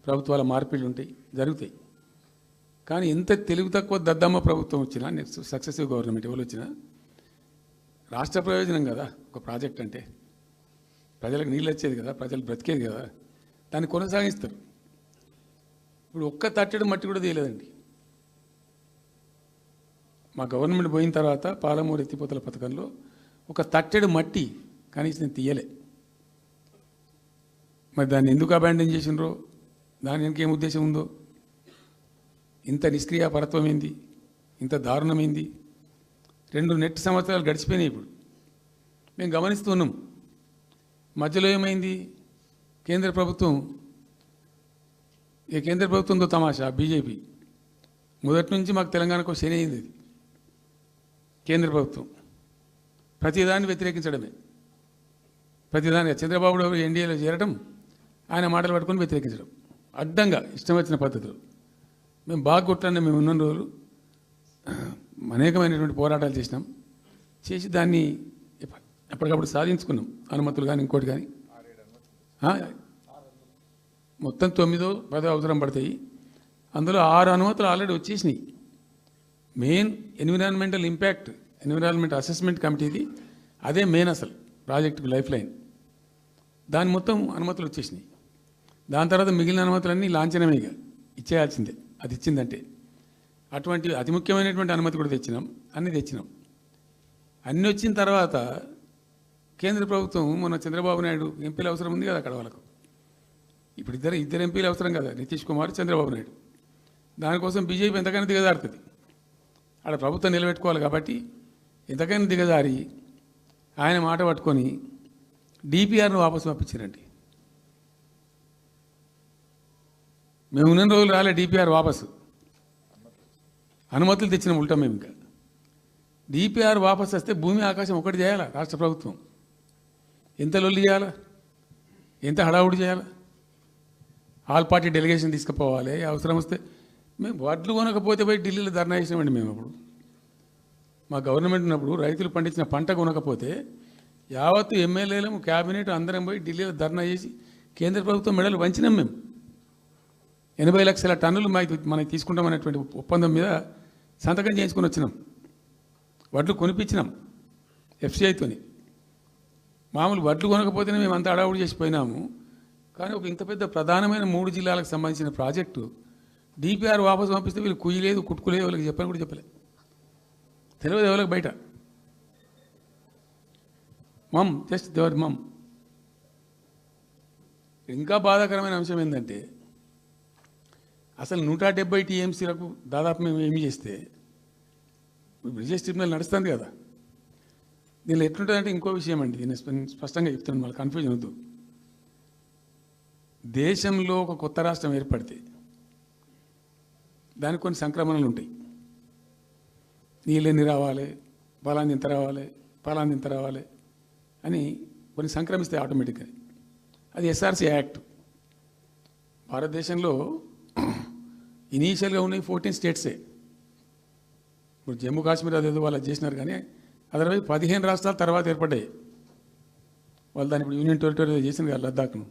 ప్రభుత్వాల మార్పిళ్ళు ఉంటాయి, జరుగుతాయి. కానీ ఎంత తెలుగు తక్కువ దద్దమ్మ ప్రభుత్వం వచ్చినా, నెక్స్ట్ సక్సెసివ్ గవర్నమెంట్ ఎవరు వచ్చినా రాష్ట్ర ప్రయోజనం కదా ఒక ప్రాజెక్ట్ అంటే. ప్రజలకు నీళ్ళు వచ్చేది కదా, ప్రజలు బ్రతికేది కదా, దాన్ని కొనసాగిస్తారు. ఇప్పుడు ఒక్క తట్టెడు మట్టి కూడా తీయలేదండి. మా గవర్నమెంట్ పోయిన తర్వాత పాలమూరు ఎత్తిపోతల పథకంలో ఒక తట్టెడు మట్టి కనీసం తీయలే. మరి దాన్ని ఎందుకు అబాండన్ చేసినరో, దాని వెనక ఏం ఉద్దేశం ఉందో, ఇంత నిష్క్రియాపరత్వం ఏంది, ఇంత దారుణమైంది. 2 నెట్ సంవత్సరాలు గడిచిపోయినాయి. ఇప్పుడు మేము గమనిస్తున్నాం. మధ్యలో ఏమైంది, కేంద్ర ప్రభుత్వంతో తమాషా. బీజేపీ మొదటి నుంచి మాకు తెలంగాణకు శని అయింది. అది కేంద్ర ప్రభుత్వం ప్రతిదాన్ని వ్యతిరేకించడమే. ప్రతిదానిగా చంద్రబాబు ఎన్డీఏలో చేరడం, ఆయన మాటలు పట్టుకొని వ్యతిరేకించడం, అడ్డంగా ఇష్టం వచ్చిన పద్ధతులు. మేము బాగా కొట్టాను. మేము ఉన్న రోజులు అనేకమైనటువంటి పోరాటాలు చేసి దాన్ని ఎప్పటికప్పుడు సాధించుకున్నాం. అనుమతులు కానీ ఇంకోటి కానీ మొత్తం 9-10 అవసరం పడతాయి. అందులో 6 అనుమతులు ఆల్రెడీ వచ్చేసినాయి. మెయిన్ ఎన్విరాన్మెంట్ అసెస్మెంట్ కమిటీది అదే మెయిన్ అసలు ప్రాజెక్టుకు లైఫ్ లైన్. దాని మొత్తం అనుమతులు వచ్చేసినాయి. దాని తర్వాత మిగిలిన అనుమతులన్నీ లాంఛనమేగా, ఇచ్చేయాల్సిందే. అది ఇచ్చిందంటే అటువంటి అతి ముఖ్యమైనటువంటి అనుమతి కూడా తెచ్చినాం. అన్నీ వచ్చిన తర్వాత కేంద్ర ప్రభుత్వం మొన్న చంద్రబాబు నాయుడు ఎంపీలు అవసరం ఉంది కదా అక్కడ వాళ్ళకు. ఇప్పుడు ఇద్దరు ఎంపీలు అవసరం కదా, నితీష్ కుమార్, చంద్రబాబు నాయుడు. దానికోసం బీజేపీ ఎంతకైనా దిగజారుతుంది. ఆడ ప్రభుత్వం నిలబెట్టుకోవాలి కాబట్టి ఎంతకైనా దిగజారి ఆయన మాట పట్టుకొని డిపిఆర్ను వాపసు పంపించారండి. మేము ఉన్న రోజులు రాలే డిపిఆర్ వాపసు, అనుమతులు తెచ్చిన ఉల్టా. మేము ఇంకా డిపిఆర్ వాపసు వస్తే భూమి ఆకాశం ఒకటి చేయాలా రాష్ట్ర ప్రభుత్వం? ఎంత లొల్లి చేయాలా, ఎంత హడావుడి చేయాలా? ఆల్ పార్టీ డెలిగేషన్ తీసుకుపోవాలి. అవసరం వస్తే మేము వడ్లు కొనకపోతే పోయి ఢిల్లీలో ధర్నా చేసామండి. మేము అప్పుడు మా గవర్నమెంట్ ఉన్నప్పుడు రైతులు పండించిన పంట కొనకపోతే యావత్తు ఎమ్మెల్యేలు, క్యాబినెట్ అందరం పోయి ఢిల్లీలో ధర్నా చేసి కేంద్ర ప్రభుత్వం మెడలు వంచినాం. మేము 80 లక్షల టన్నులు మనకి తీసుకుంటామనేటువంటి ఒప్పందం మీద సంతకం చేయించుకొని వచ్చినాం. వడ్లు కొనిపించినాం ఎఫ్సిఐతోని. మామూలు వడ్లు కొనకపోతేనే మేము అంత అడావుడు చేసిపోయినాము. కానీ ఒక ఇంత పెద్ద ప్రధానమైన 3 జిల్లాలకు సంబంధించిన ప్రాజెక్టు డిపిఆర్ వాపసు పంపిస్తే వీళ్ళు కుయ్యలేదు, కుట్టుకోలేదు, వాళ్ళకి చెప్పని కూడా చెప్పలేదు. తెలియదు ఎవరికి బయట. జస్ట్ దేవర్ మమ్. ఇంకా బాధాకరమైన అంశం ఏంటంటే అసలు 170 టీఎంసీలకు దాదాపు మేము ఏమి చేస్తే బ్రిజేష్ ట్రిబ్యునల్ నడుస్తుంది కదా. దీనిలో ఎట్లుంటుందంటే ఇంకో విషయం అండి, దీన్ని స్పష్టంగా చెప్తున్నాను, మళ్ళీ కన్ఫ్యూజన్ వద్దు. దేశంలో ఒక కొత్త రాష్ట్రం ఏర్పడితే దానికి కొన్ని సంక్రమణలు ఉంటాయి. నీళ్ళెన్ని రావాలి, పలాంది ఇంత రావాలి అని కొన్ని సంక్రమిస్తాయి ఆటోమేటిక్గా. అది ఎస్ఆర్సీ యాక్ట్. భారతదేశంలో ఇనీషియల్గా ఉన్నాయి 14 స్టేట్సే. ఇప్పుడు జమ్మూ కాశ్మీర్ అదేదో వాళ్ళు చేసినారు, కానీ అదర్వైజ్ 15 రాష్ట్రాలు తర్వాత ఏర్పడ్డాయి. వాళ్ళు దాన్ని ఇప్పుడు యూనియన్ టెరిటరీ చేసింది కదా లద్దాఖ్ను.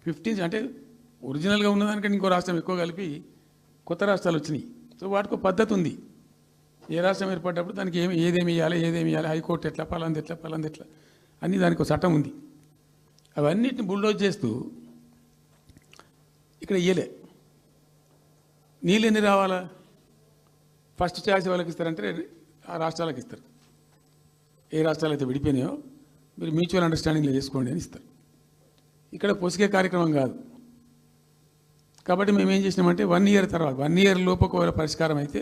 15 అంటే ఒరిజినల్గా ఉన్నదానికంటే ఇంకో రాష్ట్రం ఎక్కువ కలిపి కొత్త రాష్ట్రాలు వచ్చినాయి. సో వాటికి పద్ధతి ఉంది. ఏ రాష్ట్రం ఏర్పడ్డప్పుడు దానికి ఏదేమి ఇవ్వాలి, హైకోర్టు ఎట్లా, పలాంది ఎట్లా అన్నీ దానికి ఒక చట్టం ఉంది. అవన్నిటిని బుల్డోజ్ చేస్తూ ఇక్కడ ఇయ్యలే. నీళ్ళు ఎన్ని రావాలా, ఫస్ట్ ఛాయిస్ వాళ్ళకి ఇస్తారంటే ఆ రాష్ట్రాలకు ఇస్తారు. ఏ రాష్ట్రాలు అయితే విడిపోయినాయో మీరు మ్యూచువల్ అండర్స్టాండింగ్లో చేసుకోండి అని ఇస్తారు. ఇక్కడ పొసిగే కార్యక్రమం కాదు. కాబట్టి మేము ఏం చేసినామంటే 1 ఇయర్ తర్వాత 1 ఇయర్ లోపు ఒకవేళ పరిష్కారం అయితే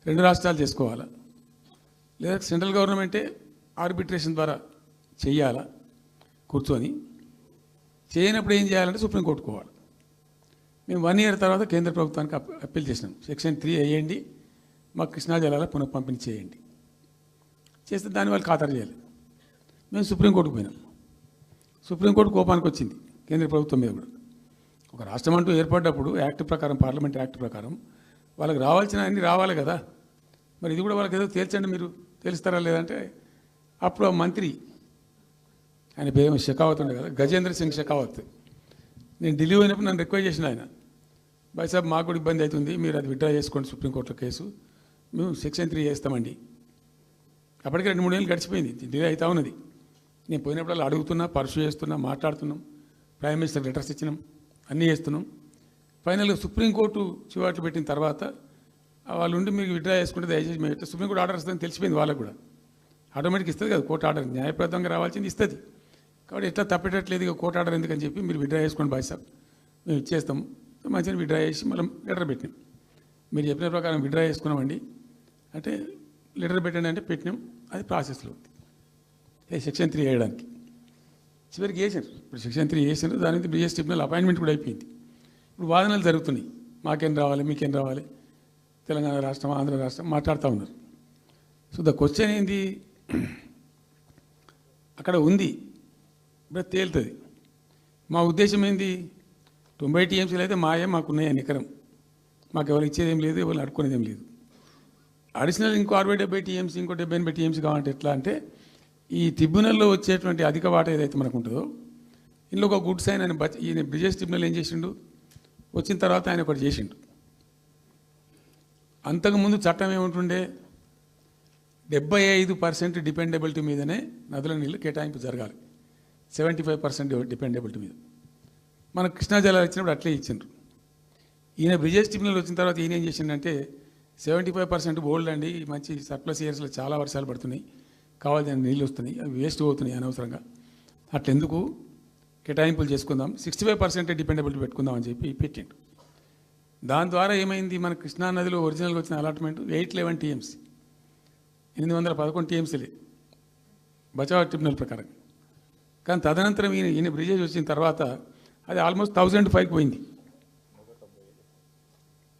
2 రాష్ట్రాలు చేసుకోవాలా, లేదా సెంట్రల్ గవర్నమెంటే ఆర్బిట్రేషన్ ద్వారా చెయ్యాలా కూర్చొని. చేయనప్పుడు ఏం చేయాలంటే సుప్రీంకోర్టుకు పోవాలి. మేము 1 ఇయర్ తర్వాత కేంద్ర ప్రభుత్వానికి అప్పీల్ చేసినాం. సెక్షన్ 3 వేయండి, మాకు కృష్ణా జలాల పునఃపంపిణీ చేయండి. చేస్తే దాన్ని వాళ్ళు ఖాతరు చేయాలి. మేము సుప్రీంకోర్టుకు పోయినాం. సుప్రీంకోర్టు కోపానికి వచ్చింది కేంద్ర ప్రభుత్వం మీద కూడా. ఒక రాష్ట్రం అంటూ ఏర్పడ్డప్పుడు యాక్ట్ ప్రకారం, పార్లమెంట్ యాక్ట్ ప్రకారం వాళ్ళకి రావాల్సిన అన్నీ రావాలి కదా. మరి ఇది కూడా వాళ్ళకి ఏదో తేల్చండి, మీరు తెలుస్తారా లేదంటే అప్పుడు ఆ మంత్రి, ఆయన పేరు షెకావత్ ఉండే కదా, గజేంద్ర సింగ్ షెకావత్, నేను ఢిల్లీ పోయినప్పుడు నన్ను రిక్వెస్ట్ చేసిన ఆయన, భాయ్ సాబ్ మాకు కూడా ఇబ్బంది అవుతుంది, మీరు అది విత్డ్రా చేసుకోండి సుప్రీంకోర్టులో కేసు, మేము సెక్షన్ 3 చేస్తామండి. అప్పటికే 2-3 ఏళ్ళు గడిచిపోయింది, డిలే అవుతా ఉన్నది. నేను పోయినప్పుడు అడుగుతున్నా, పర్సూ చేస్తున్నా, మాట్లాడుతున్నాం, ప్రైమ్ మినిస్టర్ లెటర్స్ ఇచ్చినాం, అన్నీ చేస్తున్నాం. ఫైనల్గా సుప్రీంకోర్టు చివాట్లు పెట్టిన తర్వాత వాళ్ళు ఉండి మీకు విత్డ్రా చేసుకుంటే దయచేసి మేము సుప్రీంకోర్టు ఆర్డర్ ఇస్తుందని తెలిసిపోయింది వాళ్ళకు కూడా. ఆటోమేటిక్ ఇస్తుంది కదా కోర్టు ఆర్డర్, న్యాయప్రదంగా రావాల్సింది ఇస్తుంది. కాబట్టి ఎట్లా తప్పేటట్లేదు ఇక కోర్టు ఆర్డర్ ఎందుకని చెప్పి మీరు విత్డ్రా చేసుకోండి భాయ్ సాబ్, మేము ఇచ్చేస్తాం. మంచిగా విత్డ్రా చేసి మళ్ళీ లెటర్ పెట్టినాం. మీరు చెప్పిన ప్రకారం విత్డ్రా చేసుకున్నామండి అంటే లెటర్ పెట్టండి అంటే పెట్టినాం. అది ప్రాసెస్లో ఉంది సెక్షన్ 3 వేయడానికి. చివరికి వేసారు. ఇప్పుడు సెక్షన్ 3 వేసారు. దాని మీద బిఎస్ ట్రిబ్యునల్ అపాయింట్మెంట్ కూడా అయిపోయింది. ఇప్పుడు వాదనలు జరుగుతున్నాయి, మాకేం రావాలి, మీకేం రావాలి, తెలంగాణ రాష్ట్రం, ఆంధ్ర రాష్ట్రం మాట్లాడుతూ ఉన్నారు. సో ద క్వశ్చన్ ఏంది, అక్కడ ఉంది, ఇప్పుడు తేలుతుంది. మా ఉద్దేశం ఏంది, 90 టీఎంసీలు అయితే మాకున్నాయి నికరం, మాకు ఎవరు ఇచ్చేది ఏం లేదు, ఎవరు అడుక్కునేది ఏం లేదు. అడిషనల్ ఇంకో 60-70 టీఎంసీ, ఇంకో 70-80 టీఎంసీ కావాలంటే ఎట్లా అంటే, ఈ ట్రిబ్యునల్లో వచ్చేటువంటి అధిక వాటా ఏదైతే మనకు ఉంటుందో, ఇందులో ఒక గుడ్ సైన్ అని ఈయన బ్రిజేష్ ట్రిబ్యునల్ ఏం చేసిండు, వచ్చిన తర్వాత ఆయన ఒకటి చేసిండు. అంతకుముందు చట్టం ఏముంటుండే, 75% డిపెండబిలిటీ మీదనే నదుల నీళ్ళు కేటాయింపు జరగాలి, 75% డిపెండబిలిటీ మీద. మనకు కృష్ణా జలాలు ఇచ్చినప్పుడు అట్లే ఇచ్చిండ్రు. ఈయన బ్రిజేష్ ట్రిబ్యునల్ వచ్చిన తర్వాత ఈయన ఏం చేసిండంటే 75% బోల్డ్ అండి, మంచి సర్ప్లస్ ఇయర్స్లో చాలా వర్షాలు పడుతున్నాయి, కావాల్సిన నీళ్ళు వస్తున్నాయి, అవి వేస్ట్ అవుతున్నాయి అనవసరంగా, అట్లెందుకు కేటాయింపులు చేసుకుందాం, 65% డిపెండబిలిటీ పెట్టుకుందాం అని చెప్పి పెట్టిండు. దాని ద్వారా ఏమైంది, మన కృష్ణా నదిలో ఒరిజినల్గా వచ్చిన అలాట్మెంట్ 811 టీఎంసీ, 811 టీఎంసీలే బచావ్ ట్రిబ్యునల్ ప్రకారం. కానీ తదనంతరం ఈయన బ్రిజేష్ వచ్చిన తర్వాత అది ఆల్మోస్ట్ 1005కి పోయింది.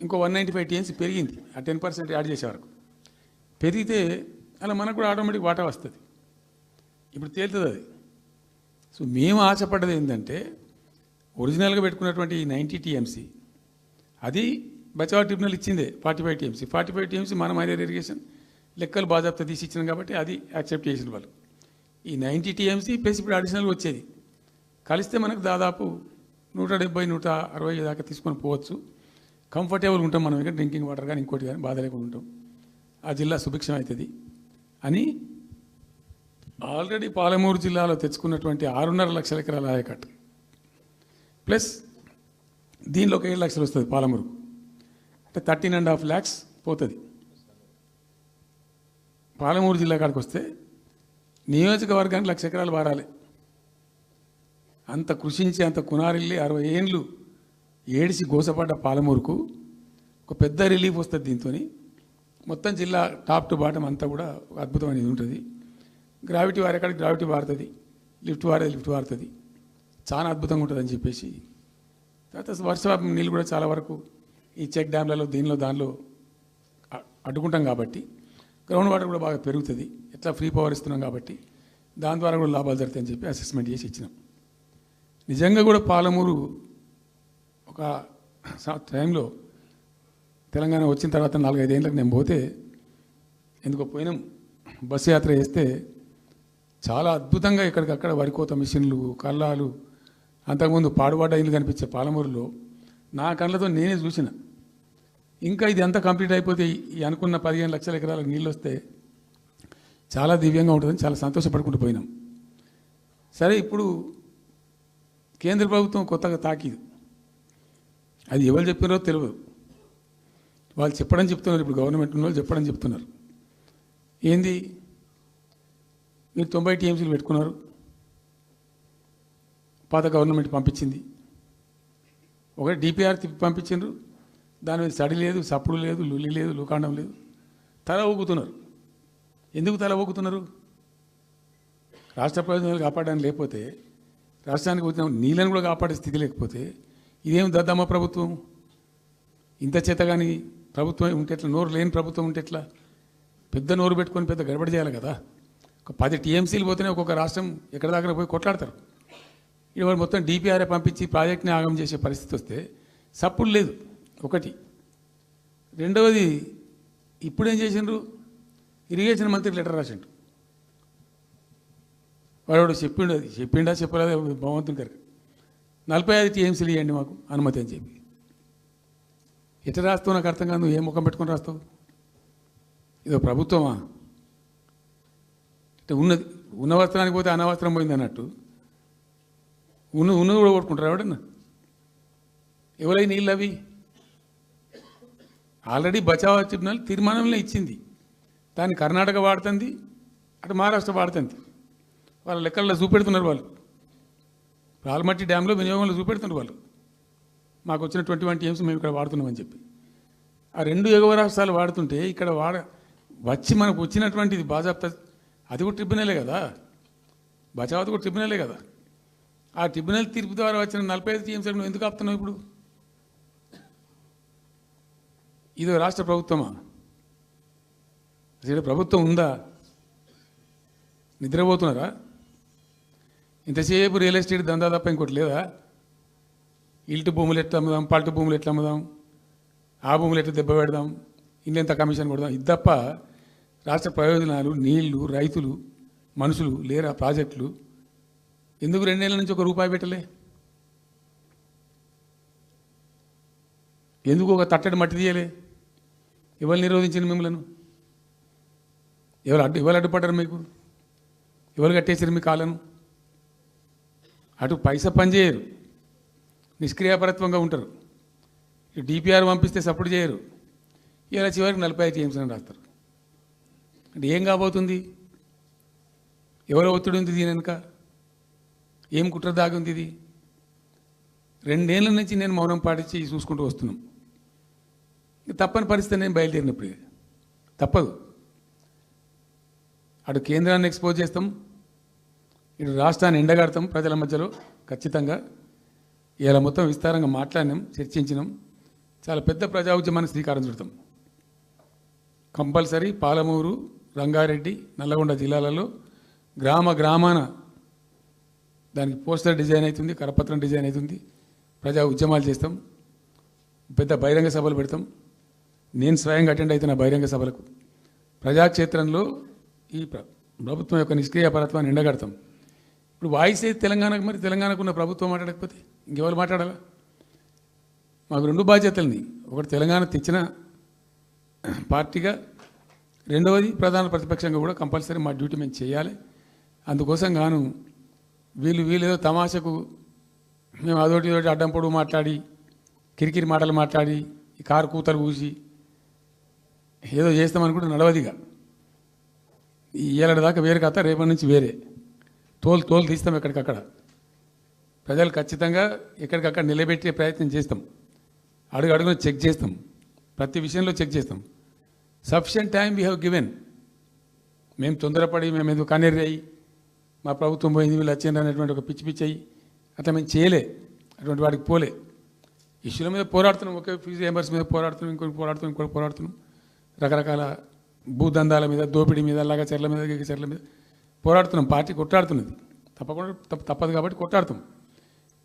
ఇంకో 195 టీఎంసీ పెరిగింది, ఆ 10% యాడ్ చేసే వరకు పెరిగితే అలా మనకు కూడా ఆటోమేటిక్ వాటా వస్తుంది. ఇప్పుడు తేలుతుంది అది. సో మేము ఆశపడ్డది ఏంటంటే, ఒరిజినల్గా పెట్టుకున్నటువంటి ఈ 90 టీఎంసీ అది బచావ్ ట్రిబ్యునల్ ఇచ్చిందే 45 టీఎంసీ. 45 టీఎంసీ మనం మైనర్ ఇరిగేషన్ లెక్కలు బాజాప్తా తీసి ఇచ్చినాం కాబట్టి అది యాక్సెప్ట్ చేసిన వాళ్ళు. ఈ 90 టీఎంసీ ప్లస్ ఇప్పుడు అడిషనల్గా వచ్చేది కలిస్తే మనకు దాదాపు 170-160 దాకా తీసుకొని పోవచ్చు. కంఫర్టబుల్గా ఉంటాం మనం, ఇక్కడ డ్రింకింగ్ వాటర్ కానీ ఇంకోటి కానీ బాధ లేకుండా ఉంటాం, ఆ జిల్లా సుభిక్షం అవుతుంది అని ఆల్రెడీ పాలమూరు జిల్లాలో తెచ్చుకున్నటువంటి 6.5 లక్షల ఎకరాల ఆయకట్టు ప్లస్ దీనిలో ఒక 7 లక్షలు వస్తుంది పాలమూరు, అంటే 13.5 lakhs పోతుంది. పాలమూరు జిల్లా కాడికి వస్తే నియోజకవర్గానికి 1,00,000 ఎకరాలు వారాలి. అంత కృషించి అంత కునారిల్లి 60 ఏండ్లు ఏడిసి గోసపడ్డ పాలమూరుకు ఒక పెద్ద రిలీఫ్ వస్తుంది. దీంతో మొత్తం జిల్లా టాప్ టు బాటం అంతా కూడా ఒక అద్భుతమైనది ఉంటుంది. గ్రావిటీ వారేకాడికి గ్రావిటీ వారుతుంది, లిఫ్ట్ వారుతుంది, చాలా అద్భుతంగా ఉంటుంది అని చెప్పేసి. తర్వాత వర్ష నీళ్ళు కూడా చాలా వరకు ఈ చెక్ డ్యామ్లలో దానిలో అడ్డుకుంటాం కాబట్టి గ్రౌండ్ వాటర్ కూడా బాగా పెరుగుతుంది. ఎట్లా ఫ్రీ పవర్ ఇస్తున్నాం కాబట్టి దాని ద్వారా కూడా లాభాలు జరుగుతాయని చెప్పి అసెస్మెంట్ చేసి ఇచ్చినాం. నిజంగా కూడా పాలమూరు ఒక టైంలో తెలంగాణ వచ్చిన తర్వాత 4-5 ఏళ్ళకి నేను పోతే, ఎందుకో పోయినాం, బస్సు యాత్ర చేస్తే చాలా అద్భుతంగా ఎక్కడికక్కడ వరికోత మిషన్లు, కల్లాలు, అంతకుముందు పాడుబడ్డ ఇల్లు కనిపించే పాలమూరులో నా కళ్ళతో నేనే చూసిన. ఇంకా ఇది అంతా కంప్లీట్ అయిపోతే ఈ అనుకున్న 15 లక్షల ఎకరాలకు నీళ్ళు వస్తే చాలా దివ్యంగా ఉంటుందని చాలా సంతోషపడుకుంటూ పోయినాం. సరే, ఇప్పుడు కేంద్ర ప్రభుత్వం కొత్తగా తాకీదు, అది ఎవరు చెప్పినారో తెలియదు, వాళ్ళు చెప్తున్నారు. ఇప్పుడు గవర్నమెంట్ ఉన్న వాళ్ళు చెప్తున్నారు. ఏంది, మీరు 90 టీఎంసీలు పెట్టుకున్నారు, పాత గవర్నమెంట్ పంపించింది, ఒకటి డిపిఆర్ తిప్పి పంపించారు, దాని మీద సడి లేదు, సప్పుడు లేదు, లుల్లి లేదు, లూకాండం లేదు, తల ఊగుతున్నారు. ఎందుకు తల ఊగుతున్నారు? రాష్ట్ర ప్రయోజనాలు కాపాడడానికి లేకపోతే, రాష్ట్రానికి వచ్చిన నీళ్ళని కూడా కాపాడే స్థితి లేకపోతే ఇదేం దద్దమ్మ ప్రభుత్వం? ఇంత చేత కానీ ప్రభుత్వం ఉంటే ఎట్లా? నోరు లేని ప్రభుత్వం ఉంటే ఎట్లా? పెద్ద నోరు పెట్టుకొని పెద్ద గడబడి చేయాలి కదా. ఒక 10 టీఎంసీలు పోతేనే ఒక్కొక్క రాష్ట్రం ఎక్కడ దగ్గర పోయి కొట్లాడతారు. ఇవాళ మొత్తం డిపిఆర్ఏ పంపించి ప్రాజెక్ట్ని ఆగం చేసే పరిస్థితి వస్తే సప్పుడు లేదు ఒకటి. రెండవది, ఇప్పుడేం చేసిండ్రు? ఇరిగేషన్ మంత్రి లెటర్ రాసిండు. వాడు చెప్పిండు, అది చెప్పిండా చెప్పలేదు భగవంతుని గారికి, 45 టీఎంసీలు ఇవ్వండి మాకు అనుమతి అని చెప్పి. ఎట్లా రాస్తావు నాకు అర్థం కాదు. నువ్వు ఏ ముఖం పెట్టుకొని రాస్తావు? ఇదో ప్రభుత్వమా? ఉన్నది ఉన్న వస్త్రానికి పోతే అనవస్త్రం పోయింది అన్నట్టు ఉన్నది కూడా కొట్టుకుంటారు ఎవడన్నా? ఎవరై నీళ్ళు అవి? ఆల్రెడీ బచావ్ ట్రిబ్యునల్ తీర్మానంలో ఇచ్చింది. దాన్ని కర్ణాటక వాడుతుంది, అటు మహారాష్ట్ర వాడుతుంది. వాళ్ళ లెక్కల్లో చూపెడుతున్నారు వాళ్ళు. ఆల్మట్టి డ్యాంలో వినియోగంలో చూపెడుతున్నారు వాళ్ళు. మాకు వచ్చిన 21 టీఎంసీ మేము ఇక్కడ వాడుతున్నామని చెప్పి. ఆ 2 ఎగువ రాష్ట్రాలు వాడుతుంటే ఇక్కడ వచ్చి మనకు వచ్చినటువంటిది బాజాప్తా, అది కూడా ట్రిబ్యునలే కదా. బచావత్ కూడా ట్రిబ్యునలే కదా. ఆ ట్రిబ్యునల్ తీర్పు ద్వారా వచ్చిన 45 టీఎంసీలు నువ్వు ఎందుకు ఆపుతున్నావు ఇప్పుడు? ఇది రాష్ట్ర ప్రభుత్వమా? అసలు ప్రభుత్వం ఉందా? నిద్రపోతున్నారా? ఇంతసేపు రియల్ ఎస్టేట్ దందా తప్ప ఇంకోటి లేదా? ఇల్టు భూములు ఎట్లా అమ్ముదాం, పల్టు భూములు ఎట్లా అమ్ముదాం, ఆ భూములు ఎట్లా దెబ్బ పెడదాం, ఇంకెంత కమిషన్ కొడదాం, ఇది తప్ప రాష్ట్ర ప్రయోజనాలు, నీళ్లు, రైతులు, మనుషులు లేరా? ప్రాజెక్టులు ఎందుకు 2 నెలల నుంచి ₹1 పెట్టలే? ఎందుకు ఒక తట్టడి మట్టి తీయలే? ఎవరు నిరోధించింది మిమ్మల్ని? ఎవరు అడ్డుపడ్డారు మీకు? ఎవరు కట్టేసారు మీ కాళ్ళను? అటు పైసా పనిచేయరు, నిష్క్రియాపరత్వంగా ఉంటారు. డిపిఆర్ పంపిస్తే సపోర్ట్ చేయరు. ఇలా చివరికి 45 టీఎంసీ అని రాస్తారు. అంటే ఏం కాబోతుంది? ఎవరో ఒత్తిడి ఉంది దీని వెనుక? ఏం కుట్ర దాగుంది ఇది? 2 ఏళ్ళ నుంచి నేను మౌనం పాటించి చూసుకుంటూ వస్తున్నాం. తప్పని పరిస్థితి నేను బయలుదేరినప్పుడు తప్పదు. అటు కేంద్రాన్ని ఎక్స్పోజ్ చేస్తాం, ఇటు రాష్ట్రాన్ని ఎండగడతాం ప్రజల మధ్యలో ఖచ్చితంగా. ఇలా మొత్తం విస్తారంగా మాట్లాడినాం, చర్చించినాం. చాలా పెద్ద ప్రజా ఉద్యమాన్ని శ్రీకారం చుడతాం. కంపల్సరీ పాలమూరు, రంగారెడ్డి, నల్లగొండ జిల్లాలలో గ్రామాన దానికి పోస్టర్ డిజైన్ అవుతుంది, కరపత్రం డిజైన్ అవుతుంది. ప్రజా ఉద్యమాలు చేస్తాం, పెద్ద బహిరంగ సభలు పెడతాం. నేను స్వయంగా అటెండ్ అవుతున్న బహిరంగ సభలకు. ప్రజాక్షేత్రంలో ఈ ప్రభుత్వం యొక్క నిష్క్రియాపరత్వాన్ని ఎండగడతాం. ఇప్పుడు వాయిస్ అయితే తెలంగాణకు, మరి తెలంగాణకు ఉన్న ప్రభుత్వం మాట్లాడకపోతే ఇంకెవరు మాట్లాడాలా? మాకు 2 బాధ్యతలని, ఒకటి తెలంగాణ తెచ్చిన పార్టీగా, రెండవది ప్రధాన ప్రతిపక్షంగా కూడా కంపల్సరీ మా డ్యూటీ మేము చేయాలి. అందుకోసం గాను వీళ్ళు ఏదో తమాషకు మేము అదోటి ఇదోటి అడ్డం పొడుగు మాట్లాడి, కిరికిరి మాటలు మాట్లాడి, ఈ కారు కూతలు కూసి ఏదో చేస్తామనుకుంటే నడవదిగా. ఏళ్ళ దాకా వేరే కథ, రేపటి నుంచి వేరే తోలు తీస్తాం ఎక్కడికక్కడ. ప్రజలు ఖచ్చితంగా ఎక్కడికక్కడ నిలబెట్టే ప్రయత్నం చేస్తాం. అడుగున చెక్ చేస్తాం, ప్రతి విషయంలో చెక్ చేస్తాం. Sufficient time we have given. మేము తొందరపడి మేము ఎందుకు కన్నెర్రి అయ్యి మా ప్రభుత్వం పోయింది వీళ్ళు వచ్చింది అనేటువంటి ఒక పిచ్చి అయ్యి అట్లా మేము చేయలే, అటువంటి వాడికి పోలే. ఇష్యూల మీద పోరాడుతున్నాం, ఒకే ఫీజు రియంబర్స్ మీద పోరాడుతున్నాం, ఇంకోటి పోరాడుతున్నాం, రకరకాల భూదందాల మీద, దోపిడీ మీద, చెర్ల మీద పోరాడుతున్నాం. పార్టీ కొట్లాడుతున్నది, తప్పదు కాబట్టి కొట్లాడుతాం.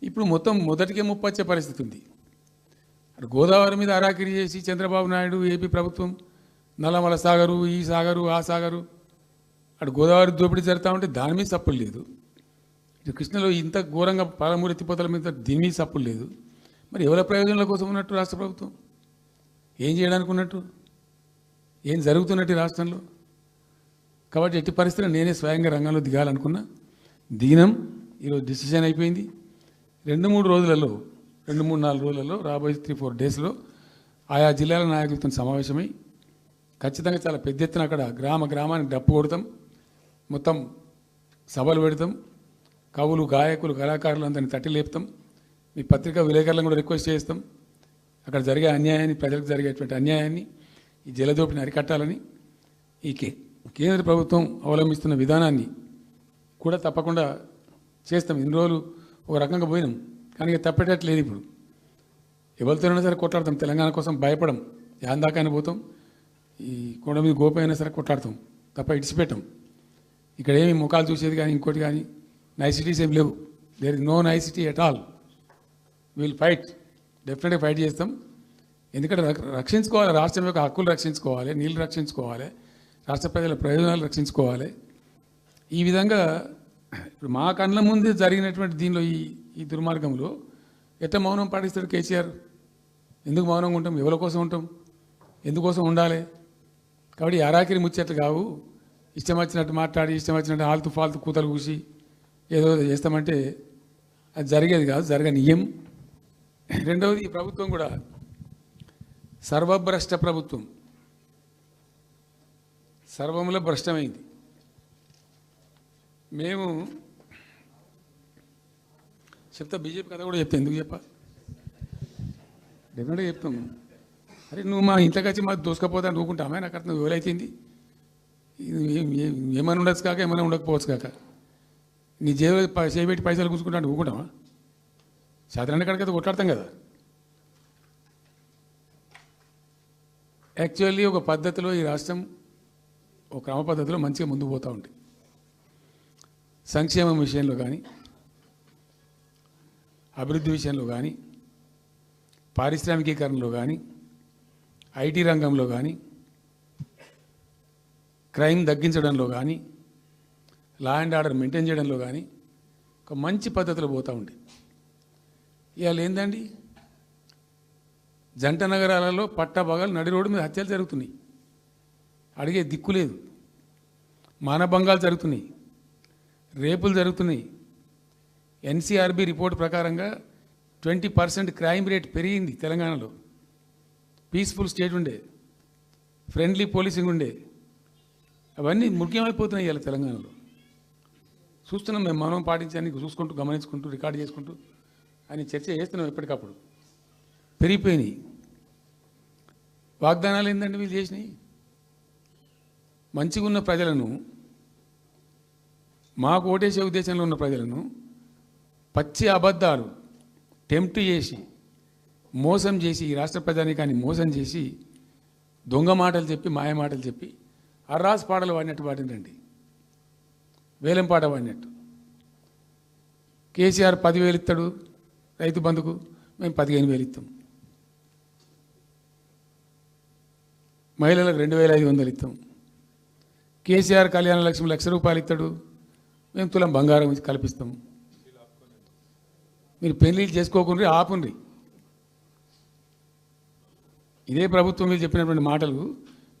ఇప్పుడు మొత్తం మొదటికే ముప్పొచ్చే పరిస్థితి ఉంది. అటు గోదావరి మీద అరాకిరి చేసి చంద్రబాబు నాయుడు, ఏపీ ప్రభుత్వం నల్లమల సాగరు, ఈ సాగరు, ఆ సాగరు, అటు గోదావరి దోపిడీ జరుగుతూ ఉంటే దాని మీద సప్పులు లేదు. ఇటు కృష్ణలో ఇంత ఘోరంగా పాలమూరు ఎత్తిపోతల మీద దీని మీద సప్పులు లేదు. మరి ఎవరి ప్రయోజనాల కోసం ఉన్నట్టు రాష్ట్ర ప్రభుత్వం? ఏం చేయడానికి ఉన్నట్టు? ఏం జరుగుతున్నట్టు రాష్ట్రంలో? కాబట్టి ఎట్టి పరిస్థితుల్లో నేనే స్వయంగా రంగంలో దిగాలనుకున్నా. దిగినం. ఈరోజు డిసిషన్ అయిపోయింది. 2-3 రోజులలో, 2-3-4 రోజులలో, రాబోయే 3-4 డేస్లో ఆయా జిల్లాల నాయకులతో సమావేశమై ఖచ్చితంగా చాలా పెద్ద ఎత్తున అక్కడ గ్రామానికి డప్పు కొడతాం, మొత్తం సభలు పెడతాం, కవులు, గాయకులు, కళాకారులు అందరినీ తట్టి లేపుతాం. మీ పత్రికా విలేకరులను కూడా రిక్వెస్ట్ చేస్తాం. అక్కడ జరిగే అన్యాయాన్ని, ప్రజలకు జరిగేటువంటి అన్యాయాన్ని, ఈ జలదోపిని అరికట్టాలని ఈ కేంద్ర ప్రభుత్వం అవలంబిస్తున్న విధానాన్ని కూడా తప్పకుండా చేస్తాం. ఇన్ని రోజులు ఒక రకంగా పోయినాం, కానీ తప్పేటట్లేదు. ఇప్పుడు ఎవరితోనైనా సరే కొట్లాడతాం, తెలంగాణ కోసం భయపడం, యాందాకైనా పోతాం, ఈ కొండ మీద గోపైనా సరే కొట్లాడతాం తప్ప ఇడిచిపెట్టాం. ఇక్కడ ఏమి ముఖాలు చూసేది కానీ ఇంకోటి కానీ నైసిటీస్ ఏం లేవు. There is no nicety at all. Will fight, డెఫినెట్గా ఫైట్ చేస్తాం. ఎందుకంటే రక్షించుకోవాలి, రాష్ట్రం యొక్క హక్కులు రక్షించుకోవాలి, నీళ్ళు రక్షించుకోవాలి, రాష్ట్ర ప్రజల ప్రయోజనాలు రక్షించుకోవాలి. ఈ విధంగా ఇప్పుడు మా కళ్ళ ముందే జరిగినటువంటి దీనిలో ఈ దుర్మార్గంలో ఎట్లా మౌనం పాటిస్తాడు కేసీఆర్? ఎందుకు మౌనంగా ఉంటాం? ఎవరి కోసం ఉంటాం? ఎందుకోసం ఉండాలి? కాబట్టి అరాకిరి ముచ్చట్లు కావు. ఇష్టం వచ్చినట్టు మాట్లాడి ఇష్టం వచ్చినట్టు ఆల్తు ఫాల్తు కూతలు కూసి ఏదో చేస్తామంటే అది జరిగేది కాదు, జరగనీయం. రెండవది, ఈ ప్రభుత్వం కూడా సర్వభ్రష్ట ప్రభుత్వం, సర్వంలో భ్రష్టమైంది. మేము చెప్తా, బీజేపీ కథ కూడా చెప్తా. ఎందుకు చెప్పా? డెఫినెట్గా చెప్తాము. అరే నువ్వు మా ఇంట్లోకి వచ్చి మాకు దోసుకపోతా నువ్వుకుంటామా? నాకు అర్థం ఎవరైతుంది? ఏమైనా ఉండొచ్చు కాక ఏమైనా ఉండకపోవచ్చు కాక నీ చేయబెట్టి పైసలు కూర్చుకుంటా నువ్వుకుంటామా? సాధారణ కడికైతే కొట్లాడతాం కదా. యాక్చువల్లీ ఒక పద్ధతిలో ఈ రాష్ట్రం ఒక క్రమ పద్ధతిలో మంచిగా ముందుకు పోతూ ఉంటుంది. సంక్షేమం విషయంలో కానీ, అభివృద్ధి విషయంలో కానీ, పారిశ్రామికీకరణలో కానీ, ఐటీ రంగంలో కానీ, క్రైమ్ తగ్గించడంలో కానీ, లా అండ్ ఆర్డర్ మెయింటైన్ చేయడంలో కానీ ఒక మంచి పద్ధతిలో పోతూ ఉంది. ఇవాళ ఏందండి, జంట నగరాలలో పట్టభాగాలు నడి రోడ్డు మీద హత్యలు జరుగుతున్నాయి, అడిగే దిక్కు లేదు. మానభంగాలు జరుగుతున్నాయి, రేపులు జరుగుతున్నాయి. ఎన్సీఆర్బీ రిపోర్ట్ ప్రకారంగా 20% క్రైమ్ రేట్ పెరిగింది తెలంగాణలో. పీస్ఫుల్ స్టేట్ ఉండే, ఫ్రెండ్లీ పోలీసింగ్ ఉండే, అవన్నీ ముఖ్యమైపోతున్నాయి ఇవాళ తెలంగాణలో. చూస్తున్నాం మేము, మౌనం పాటించడానికి చూసుకుంటూ గమనించుకుంటూ రికార్డు చేసుకుంటూ అని చర్చ చేస్తున్నాం. ఎప్పటికప్పుడు పెరిగిపోయినాయి. వాగ్దానాలు ఏంటంటే వీళ్ళు చేసినాయి? మంచిగా ఉన్న ప్రజలను, మాకు ఓటేసే ఉద్దేశంలో ఉన్న ప్రజలను పచ్చి అబద్ధాలు టెంప్ట్ చేసి మోసం చేసి, ఈ రాష్ట్ర ప్రజానీకాన్ని మోసం చేసి దొంగ మాటలు చెప్పి మాయ మాటలు చెప్పి అర్రాస్ పాటలు వాడినట్టు వాడినండి, వేలం పాట వాడినట్టు. కేసీఆర్ 10,000 ఇస్తాడు రైతు బంధుకు, మేము 15,000 ఇస్తాం. మహిళలకు 2,500 ఇస్తాం. కేసీఆర్ కళ్యాణ లక్ష్మి ₹1,00,000 ఇస్తాడు, మేము తులం బంగారం కల్పిస్తాం. మీరు పెళ్లిళ్ళు చేసుకోకుండా ఆపుండ్రి. ఇదే ప్రభుత్వం మీరు చెప్పినటువంటి మాటలు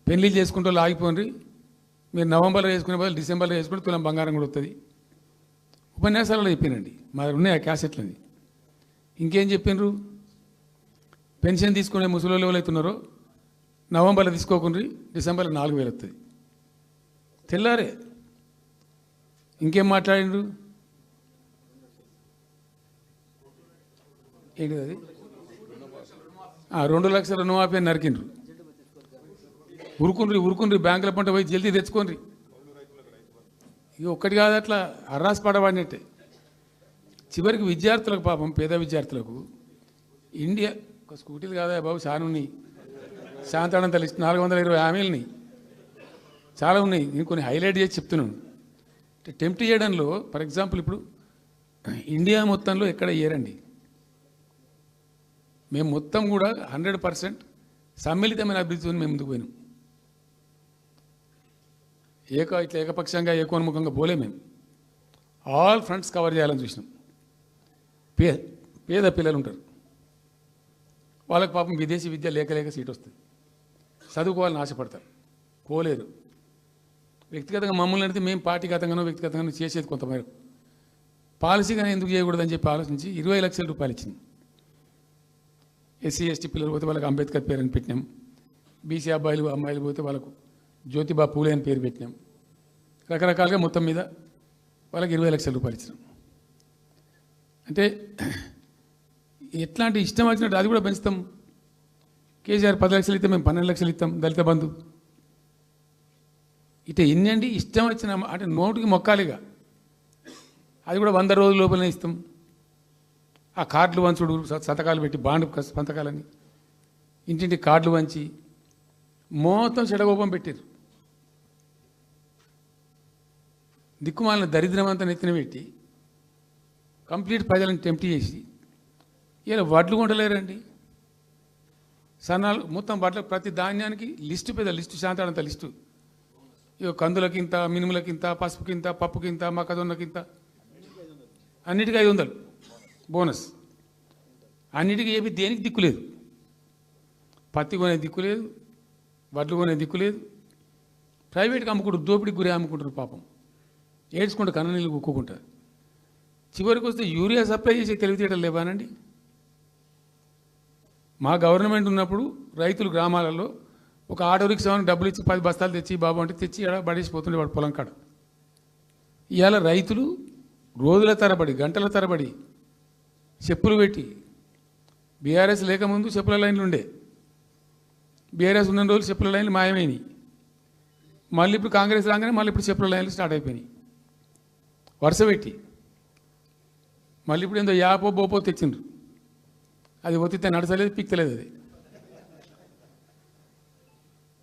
పెళ్లిళ్ళు చేసుకుంటూ ఆగిపోండి. మీరు నవంబర్లో చేసుకునే బదులు డిసెంబర్లో చేసుకుంటే తులం బంగారం కూడా వస్తుంది. ఉపన్యాసాలలో చెప్పినండి, మా దగ్గర ఉన్నాయి ఆ క్యాసెట్లని. ఇంకేం చెప్పినారు? పెన్షన్ తీసుకునే ముసలి ఎవరు అవుతున్నారో నవంబర్లో తీసుకోకుండా డిసెంబర్లో 4,000 వస్తుంది. తెల్లారే ఇంకేం మాట్లాడిండ్రు? ఏంటిది అది? 2 లక్షల రుణమాఫీ అని నరికిండ్రు. ఉరుకుండ్రి బ్యాంకుల పంట పోయి జల్దీ తెచ్చుకోండి. ఇక ఒక్కటి కాదు, అట్లా అర్రాస్ పడబడినట్టే. చివరికి విద్యార్థులకు, పాపం పేద విద్యార్థులకు ఇండియా ఒక స్కూటీలు కాదా బాబు, చాలా ఉన్నాయి. శాంతాడంత లిస్ట్ 420 హామీలని చాలా ఉన్నాయి. నేను కొన్ని హైలైట్ చేసి చెప్తున్నాను. టెంప్ట్ చేయడంలో ఫర్ ఎగ్జాంపుల్ ఇప్పుడు ఇండియా మొత్తంలో ఎక్కడ ఇయ్యరండి. మేము మొత్తం కూడా 100% సమ్మిళితమైన అభివృద్ధితో మేము ముందుకు పోయినాం. ఇట్లా ఏకపక్షంగా ఏకోన్ముఖంగా పోలే. మేము ఆల్ ఫ్రంట్స్ కవర్ చేయాలని చూసినాం. పేద పిల్లలు ఉంటారు, వాళ్ళకి పాపం విదేశీ విద్య లేక సీట్ వస్తుంది, చదువుకోవాలని ఆశపడతారు, పోలేరు. వ్యక్తిగతంగా మమ్మల్ని అడిగితే మేము పార్టీగతంగానో వ్యక్తిగతంగానో చేసేది కొంతమేరకు. పాలసీగానే ఎందుకు చేయకూడదని చెప్పి ఆలోచించి 20 లక్షల రూపాయలు ఇచ్చింది. ఎస్సీ ఎస్టీ పిల్లలు పోతే వాళ్ళకి అంబేద్కర్ పేరు అని పెట్టినాం. బీసీ అబ్బాయిలు అమ్మాయిలు పోతే వాళ్ళకు జ్యోతిబా పూలే అని పేరు పెట్టినాం. రకరకాలుగా మొత్తం మీద వాళ్ళకి 20 లక్షల రూపాయలు ఇచ్చినాం. అంటే ఎట్లాంటి ఇష్టం వచ్చినట్టు అది కూడా పెంచుతాం. కేసీఆర్ 10 లక్షలు ఇస్తే మేము 12 లక్షలు ఇస్తాం. దళిత బంధు ఇట్లా ఎన్ని అండి ఇష్టం వచ్చిన, అంటే నోటికి మొక్కాలిగా. అది కూడా 100 రోజుల లోపలనే ఇస్తాం. ఆ కార్డులు వంచుడు సంతకాలు పెట్టి బాండ్ సంతకాలని ఇంటింటి కార్డులు వంచి మొత్తం చెడగోపం పెట్టారు. దిక్కుమాలిన దరిద్రం అంతా నెత్తిన పెట్టి కంప్లీట్ ప్రజలను టెంప్ట్ చేసి ఇలా వడ్లు కొంటలేరండి. సన్నాలు మొత్తం వడ్ల ప్రతి ధాన్యానికి లిస్టు పెద్ద లిస్టు శాంతాడంత లిస్టు. ఇక కందులకింత, మినుములకింత, పసుపుకింత, పప్పుకింత, మొక్కజొన్నకింత, అన్నిటికీ 500 బోనస్. అన్నిటికీ ఏమి దేనికి దిక్కులేదు. పత్తి కొనే దిక్కులేదు, వడ్లు కొనే దిక్కులేదు. ప్రైవేట్గా అమ్ముకుంటారు, దోపిడికి గురి అమ్ముకుంటారు. పాపం ఏడ్చుకుంటూ కన్న నీళ్ళు కుక్కుంటారు. చివరికి వస్తే యూరియా సప్లై చేసే తెలివితేటలు లేవానండి. మా గవర్నమెంట్ ఉన్నప్పుడు రైతులు గ్రామాలలో ఒక ఆటో రిక్షాని డబ్బులు ఇచ్చి 10 బస్తాలు తెచ్చి బాబు అంటే తెచ్చి ఎడ పడేసిపోతుండే వాడు పొలం కాడ. ఇవాళ రైతులు రోజుల తరబడి గంటల తరబడి చెప్పులు పెట్టి, బీఆర్ఎస్ లేకముందు చెప్పుల లైన్లు ఉండే, బీఆర్ఎస్ ఉన్న రోజులు చెప్పుల లైన్లు మాయమైనవి. మళ్ళీ ఇప్పుడు కాంగ్రెస్ రాగానే మళ్ళీ ఇప్పుడు చెప్పుల లైన్లు స్టార్ట్ అయిపోయినాయి వరుస పెట్టి. మళ్ళీ ఇప్పుడు ఏందో యాపో బోపో తెచ్చిండ్రు, అది ఒత్తితే నడచలేదు, పిక్తలేదు. అది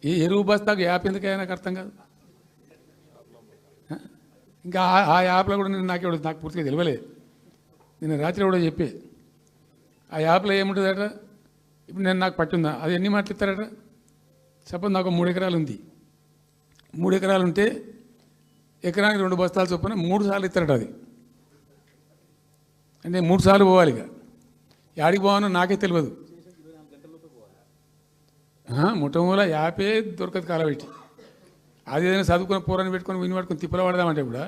ఏ ఎరువు బస్తాకు యాప్ ఎందుకైనా నాకు అర్థం కాదు. ఇంకా ఆ యాప్లో కూడా నాకు పూర్తిగా తెలియలేదు. నేను రాత్రి కూడా చెప్పే ఆ యాప్లో ఏముంటుందట. ఇప్పుడు నాకు పట్టిందా, అది ఎన్ని మాటలు ఇస్తారట. సపోజ్ నాకు 3 ఎకరాలు ఉంది. 3 ఎకరాలు ఉంటే ఎకరానికి 2 బస్తాలు చొప్పున 3 సార్లు ఇస్తారట. అది అంటే 3 సార్లు పోవాలి. ఇక యాడికి పోవానో నాకే తెలియదు. ముఠమూల యాపే దొరకదు కాలబెట్టి. అది ఏదైనా చదువుకుని పూరాన్ని పెట్టుకొని విని పట్టుకొని తిప్పలు పడదామంటే కూడా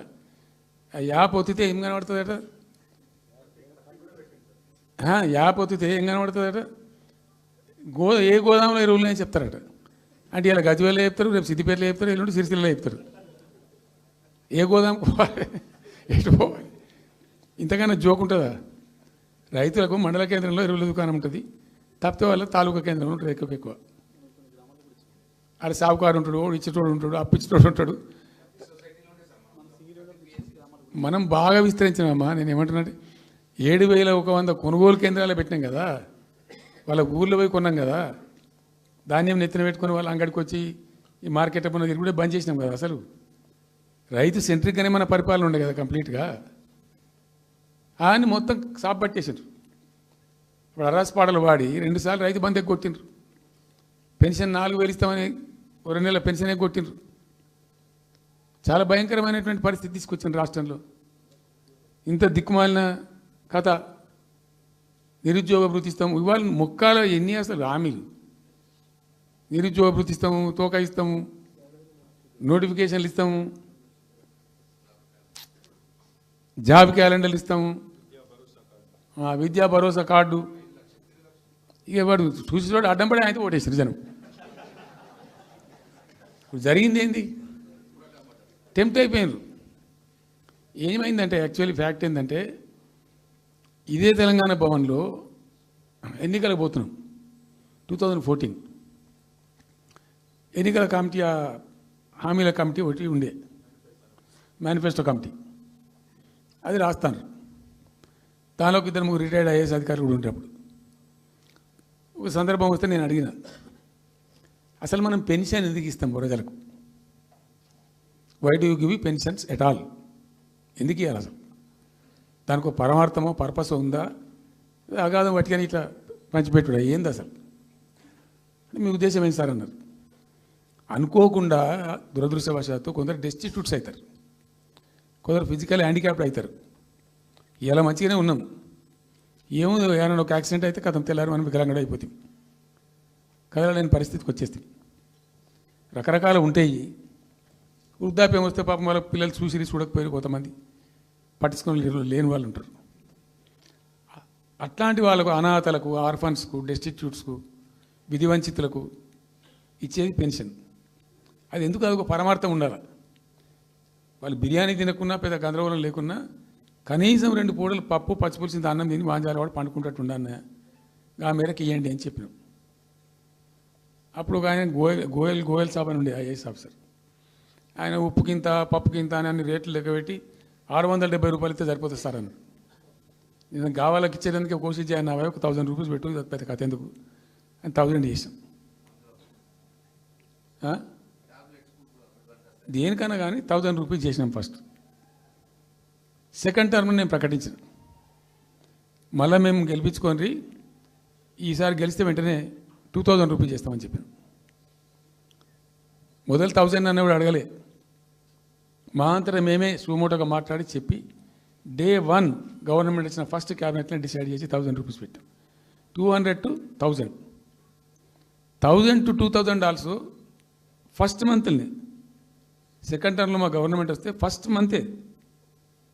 ఆ యాప్ ఒత్తితే ఏం కనబడుతుందట. యాప్ ఒత్తితే ఏం కనబడుతుందట. ఏ గోదాంలో ఎరువులు అని చెప్తారట. అంటే ఇలా గజ్వేల్లో చెప్తారు, రేపు సిద్దిపేటలో చెప్తారు, ఎల్లుండి సిరిసిల్లలో చెప్తారు. ఏ గోదాం పోవాలి, ఎటు పోవాలి. ఇంతకన్నా జోక్ ఉంటుందా? రైతులకు మండల కేంద్రంలో ఎరువుల దుకాణం ఉంటుంది, తప్పితే వాళ్ళ తాలూకా కేంద్రంలో ఉంటుంది ఎక్కువ. ఆడ సాగుకారు ఉంటాడు, ఇచ్చేటోడు ఉంటాడు, అప్పిచ్చేటోడు ఉంటాడు. మనం బాగా విస్తరించామమ్మా. నేను ఏమంటున్నానంటే 7,100 కొనుగోలు కేంద్రాలు పెట్టినాం కదా. వాళ్ళ ఊళ్ళో పోయి కొన్నాం కదా. ధాన్యం నెత్తిన పెట్టుకుని వాళ్ళ అంగడికి వచ్చి ఈ మార్కెట్ అప్పుడు తిరుగుడే బంద్ చేసినాం కదా. అసలు రైతు సెంట్రిక్గానే మన పరిపాలన ఉండే కదా కంప్లీట్గా. అని మొత్తం సాప్ పట్టేసారు. ఇప్పుడు అరాస్పాడలు వాడి 2 సార్లు రైతు బంద్ ఎగ్గొట్టిండ్రు. పెన్షన్ 4,000 ఇస్తామని 2 నెలల పెన్షన్ ఎగ్గొట్టిండ్రు. చాలా భయంకరమైనటువంటి పరిస్థితి తీసుకొచ్చిండ్రు రాష్ట్రంలో. ఇంత దిక్కుమాలిన కథ. నిరుద్యోగ భృతి ఇస్తాము, ఇవాళ మొక్కాల ఎన్ని అసలు హామీలు. నిరుద్యోగ భృతి ఇస్తాము, తోక ఇస్తాము, నోటిఫికేషన్లు ఇస్తాము, జాబ్ క్యాలెండర్లు ఇస్తాము, విద్యా భరోసా కార్డు. ఇక వాడు చూసేవాడు అడ్డం పడి అయితే ఓటేసారు జనం. ఇప్పుడు జరిగింది ఏంది? టెంప్ట్ అయిపోయినారు. ఏమైందంటే యాక్చువల్లీ ఫ్యాక్ట్ ఏంటంటే ఇదే తెలంగాణ భవన్లో ఎన్నికలకు పోతున్నాం 2014. ఎన్నికల కమిటీ, హామీల కమిటీ ఒకటి ఉండే, మేనిఫెస్టో కమిటీ. అది రాస్తాను. దానిలోకి 2-3 రిటైర్డ్ ఐఏఎస్ అధికారులు కూడా ఉండేటప్పుడు ఒక సందర్భం వస్తే నేను అడిగిన, అసలు మనం పెన్షన్ ఎందుకు ఇస్తాం ప్రజలకు? Why do you give pensions at all? ఎందుకు ఇవ్వాలి అసలు? దానికి ఒక పరమార్థమో పర్పస్ ఉందా? అగాధం పట్టుకొని ఇట్లా పంచిపెట్టుడా ఏంది అసలు? మీ ఉద్దేశం ఏంటి సార్ అన్నారు. అనుకోకుండా దురదృష్టవశాత్తు కొందరు డెస్టిట్యూట్స్ అవుతారు, కొందరు ఫిజికల్ హ్యాండిక్యాప్డ్ అవుతారు. ఇలా మంచిగానే ఉన్నాం, ఏమో ఏమైనా ఒక యాక్సిడెంట్ అయితే కథం తెల్లారు మనం వికలాంగుడు అయిపోతాం, కదలలేని పరిస్థితికి వచ్చేస్తాం. రకరకాలు ఉంటాయి. వృద్ధాప్యం వస్తే పాపం వాళ్ళ పిల్లలు చూసి చూడకపోయారు, కొంతమంది పట్టించుకొని లేని వాళ్ళు ఉంటారు. అట్లాంటి వాళ్ళకు, అనాథలకు, ఆర్ఫన్స్కు, డెస్టిట్యూట్స్కు, విధివంచితులకు ఇచ్చేది పెన్షన్. అది ఎందుకు? అదొక పరమార్థం ఉండాలి. వాళ్ళు బిర్యానీ తినకున్నా, పెద్ద గందరగోళం లేకున్నా కనీసం 2 పూటలు పప్పు పచ్చిపులిసింది అన్నం తిని వాంజాల వాడు పండుకుంటట్టు ఉండన్న ఆ మేరకు ఇవ్వండి అని చెప్పినాం. అప్పుడు ఒక ఆయన గోయల్ సాబ్ అని ఉండే ఐఏఎస్ ఆఫీసర్. ఆయన ఉప్పుకింత పప్పుకింత అని అన్ని రేట్లు లెక్కబెట్టి 670 రూపాయలు ఇస్తే సరిపోతుంది సార్ అన్న. నేను గావాలకి ఇచ్చేదానికి ఒక కోసి జాయిన్ అవ్వాలి, ఒక 1000 రూపీస్ పెట్టు, ఇది పెద్ద కథ ఎందుకు అని 1000 చేసాం. దేనికన్నా కానీ 1000 రూపీస్ చేసినాం ఫస్ట్. సెకండ్ టర్మ్ నేను ప్రకటించిన, మళ్ళీ మేము గెలిపించుకొని ఈసారి గెలిస్తే వెంటనే 2000 రూపీస్ చేస్తామని చెప్పాను. మొదలు 1000 అన్నప్పుడు అడగలే, మా అంతటా మేమే సుమోటోగా మాట్లాడి చెప్పి డే 1 గవర్నమెంట్ ఇచ్చిన ఫస్ట్ క్యాబినెట్ని డిసైడ్ చేసి 1000 రూపీస్ పెట్టాం. 200 to 1000, 1000 to 2000 also first మంత్ని. Second టర్మ్లో మా గవర్నమెంట్ వస్తే ఫస్ట్ మంతే,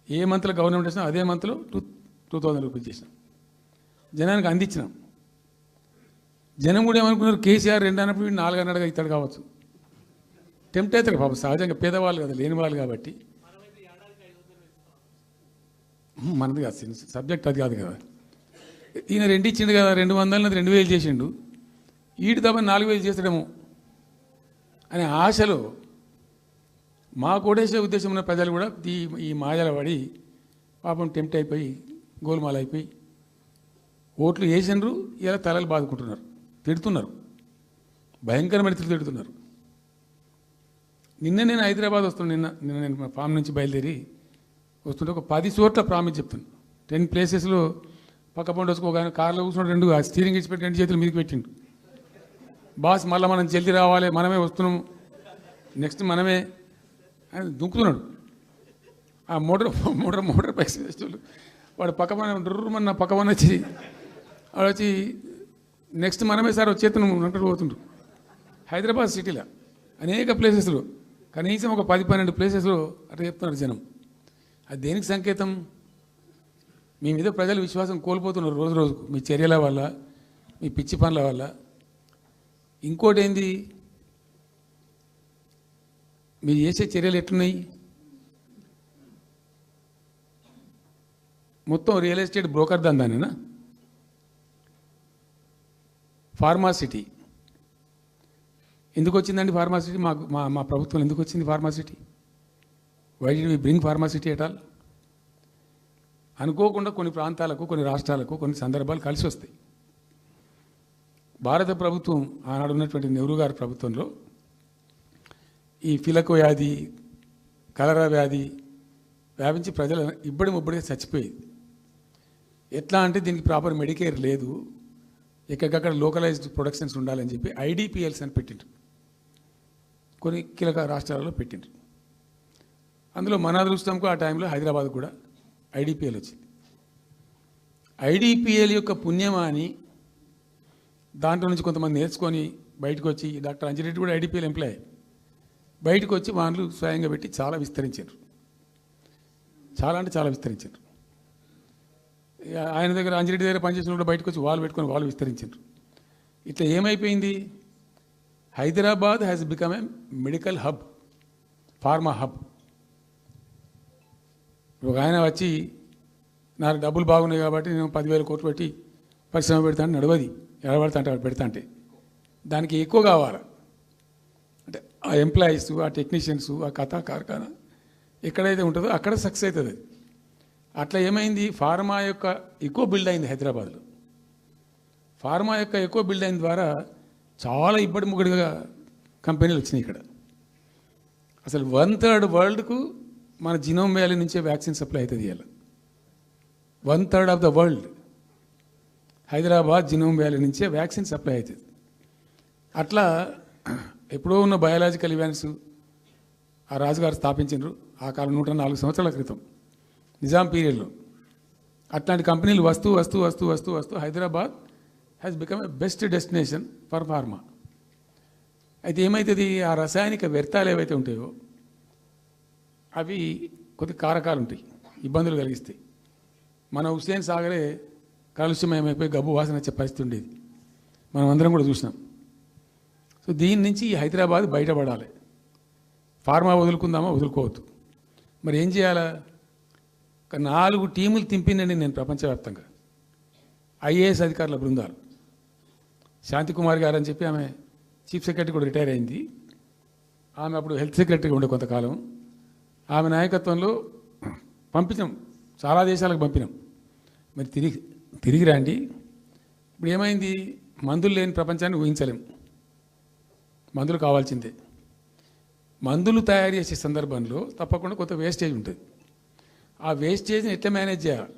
ఏ మంత్లో గవర్నమెంట్ వచ్చినా అదే మంత్లో 2000 రూపీస్ చేసినాం, జనానికి అందించినాం. జనం కూడా ఏమనుకున్నారు, కేసీఆర్ 2 అన్నప్పుడు 4 అన్నట్టుగా ఇస్తాడు కావచ్చు, టెంప్ట్ అవుతారు పాపం, సహజంగా పేదవాళ్ళు కదా, లేని వాళ్ళు కాబట్టి. మనది కాదు సబ్జెక్ట్, అది కాదు కదా. ఈయన 2 ఇచ్చిండు కదా, 200 2000 చేసిండు, ఈడు తప్ప 4000 చేస్తాడేమో అనే ఆశలో మా కోటేసే ఉద్దేశం ఉన్న ప్రజలు కూడా ఈ మాయల పడి పాపం టెంప్ట్ అయిపోయి గోల్మాల అయిపోయి ఓట్లు వేసినారు. ఇలా తలలు బాదుకుంటున్నారు, తిడుతున్నారు, భయంకరమైన తిడుతున్నారు. నిన్న నేను హైదరాబాద్ వస్తున్నాను, నిన్న నేను మా ఫామ్ నుంచి బయలుదేరి వస్తుంటే ఒక 10 చోట్ల ప్రామిస్ చెప్తాను. 10 ప్లేసెస్లో పక్క పండు వచ్చుకో, కానీ కార్లో కూర్చున్నాడు, 2 స్టీరింగ్ ఇచ్చిపెట్టి 2 చేతులు మీదకి పెట్టిండు. బాస్ మళ్ళీ మనం జల్దీ రావాలి, మనమే వస్తున్నాము, నెక్స్ట్ మనమే అని దుంకుతున్నాడు. ఆ మోటార్ బైక్స్ వేసేవాళ్ళు వాడు పక్కన పక్కన వచ్చి వాడు వచ్చి నెక్స్ట్ మనమే సార్ వచ్చేస్తున్నాం అంటూ పోతుండ్రు. హైదరాబాద్ సిటీలో అనేక ప్లేసెస్లో కనీసం ఒక 10-12 ప్లేసెస్లో అట్లా చెప్తున్నారు జనం. అది దేనికి సంకేతం? మీ మీద ప్రజలు విశ్వాసం కోల్పోతున్నారు రోజు రోజుకు, మీ చర్యల వల్ల, మీ పిచ్చి పనుల వల్ల. ఇంకోటి ఏంది, మీరు చేసే చర్యలు ఎట్లున్నాయి? మొత్తం రియల్ ఎస్టేట్ బ్రోకర్ దందానేనా? ఫార్మాసిటీ ఎందుకు వచ్చిందండి? ఫార్మాసిటీ మా ప్రభుత్వం ఎందుకు వచ్చింది Pharma City? Why do we bring Pharma City at all? అనుకోకుండా కొన్ని ప్రాంతాలకు, కొన్ని రాష్ట్రాలకు కొన్ని సందర్భాలు కలిసి వస్తాయి. భారత ప్రభుత్వం ఆనాడు ఉన్నటువంటి నెహ్రూ గారి ప్రభుత్వంలో ఈ ఫిలకు వ్యాధి, కలరా వ్యాధి వ్యాపించి ప్రజలు ముబ్బడిగా చచ్చిపోయేది. ఎట్లా అంటే దీనికి ప్రాపర్ మెడికేర్ లేదు, ఎక్కడికక్కడ లోకలైజ్డ్ ప్రొడక్షన్స్ ఉండాలని చెప్పి ఐడిపిఎల్స్ అని పెట్టిండ్రు, కొన్ని కీలక రాష్ట్రాలలో పెట్టిండ్రు. అందులో మన అదృష్టంకు ఆ టైంలో హైదరాబాద్ కూడా ఐడిపిఎల్ వచ్చింది. ఐడిపిఎల్ యొక్క పుణ్యమా అని దాంట్లో నుంచి కొంతమంది నేర్చుకొని బయటకు వచ్చి, డాక్టర్ అంజిరెడ్డి కూడా ఐడిపిఎల్ ఎంప్లాయ్, బయటకు వచ్చి వాళ్ళు స్వయంగా పెట్టి చాలా విస్తరించారు. చాలా అంటే చాలా విస్తరించారు. ఆయన దగ్గర అంజిరెడ్డి దగ్గర పనిచేసిన కూడా బయటకు వచ్చి వాళ్ళు పెట్టుకొని వాళ్ళు విస్తరించారు. ఇట్లా ఏమైపోయింది? Hyderabad has become a medical hub, pharma hub. ఒక ఆయన వచ్చి నాకు డబ్బులు బాగున్నాయి కాబట్టి నేను 10,000 కోట్లు పెట్టి పరిశ్రమ పెడతాను, నడవది, ఎడబడతా అంటే పెడతా అంటే దానికి ఎక్కువ కావాలి. అంటే ఆ ఎంప్లాయీస్, ఆ టెక్నీషియన్స్, ఆ కథా కార్ఖానా ఎక్కడైతే ఉంటుందో అక్కడ సక్సెస్ అవుతుంది. అట్లా ఏమైంది? ఫార్మా యొక్క ఎక్కువ బిల్డ్ అయింది హైదరాబాద్లో. ఫార్మా యొక్క ఎక్కువ బిల్డ్ అయిన ద్వారా చాలా ఇబ్బడి ముగ్గడిగా కంపెనీలు వచ్చినాయి ఇక్కడ. అసలు 1/3 వరల్డ్కు మన జినోమ్ వ్యాలీ నుంచే వ్యాక్సిన్ సప్లై అవుతుంది. ఇవాళ 1/3 of the world Hyderabad genome valley నుంచే వ్యాక్సిన్ సప్లై అవుతుంది. అట్లా ఎప్పుడో ఉన్న బయాలజికల్ ఈవెంట్స్ ఆ రాజుగారు స్థాపించారు ఆ కాలం 104 సంవత్సరాల క్రితం నిజాం పీరియడ్లో. అట్లాంటి కంపెనీలు వస్తూ వస్తూ వస్తూ వస్తూ వస్తూ Hyderabad has become a best destination for pharma. అయితే ఏమవుతుంది? ఆ రసాయనిక వ్యర్థాలు ఏవైతే ఉంటాయో అవి కొద్ది కారకాలు ఉంటాయి, ఇబ్బందులు కలిగిస్తాయి. మన హుస్సేన్ సాగరే కాలుష్యమయమైపోయి గబ్బు వాసన వచ్చే పరిస్థితి ఉండేది, మనం అందరం కూడా చూసినాం. సో దీని నుంచి హైదరాబాద్ బయటపడాలి. ఫార్మా వదులుకుందామా? వదులుకోవద్దు. మరి ఏం చేయాలా? ఒక 4 టీములు తింపిందండి నేను ప్రపంచవ్యాప్తంగా. ఐఏఎస్ అధికారుల బృందాలు, శాంతికుమార్ గారు అని చెప్పి ఆమె చీఫ్ సెక్రటరీ కూడా రిటైర్ అయింది. ఆమె అప్పుడు హెల్త్ సెక్రటరీగా ఉండే కొంతకాలం. ఆమె నాయకత్వంలో పంపించాం, చాలా దేశాలకు పంపినాం. మరి తిరిగి రండి. ఇప్పుడు ఏమైంది? మందులు లేని ప్రపంచాన్ని ఊహించలేము. మందులు కావాల్సిందే. మందులు తయారు చేసే సందర్భంలో తప్పకుండా కొంత వేస్టేజ్ ఉంటుంది. ఆ వేస్టేజ్ని ఎట్లా మేనేజ్ చేయాలి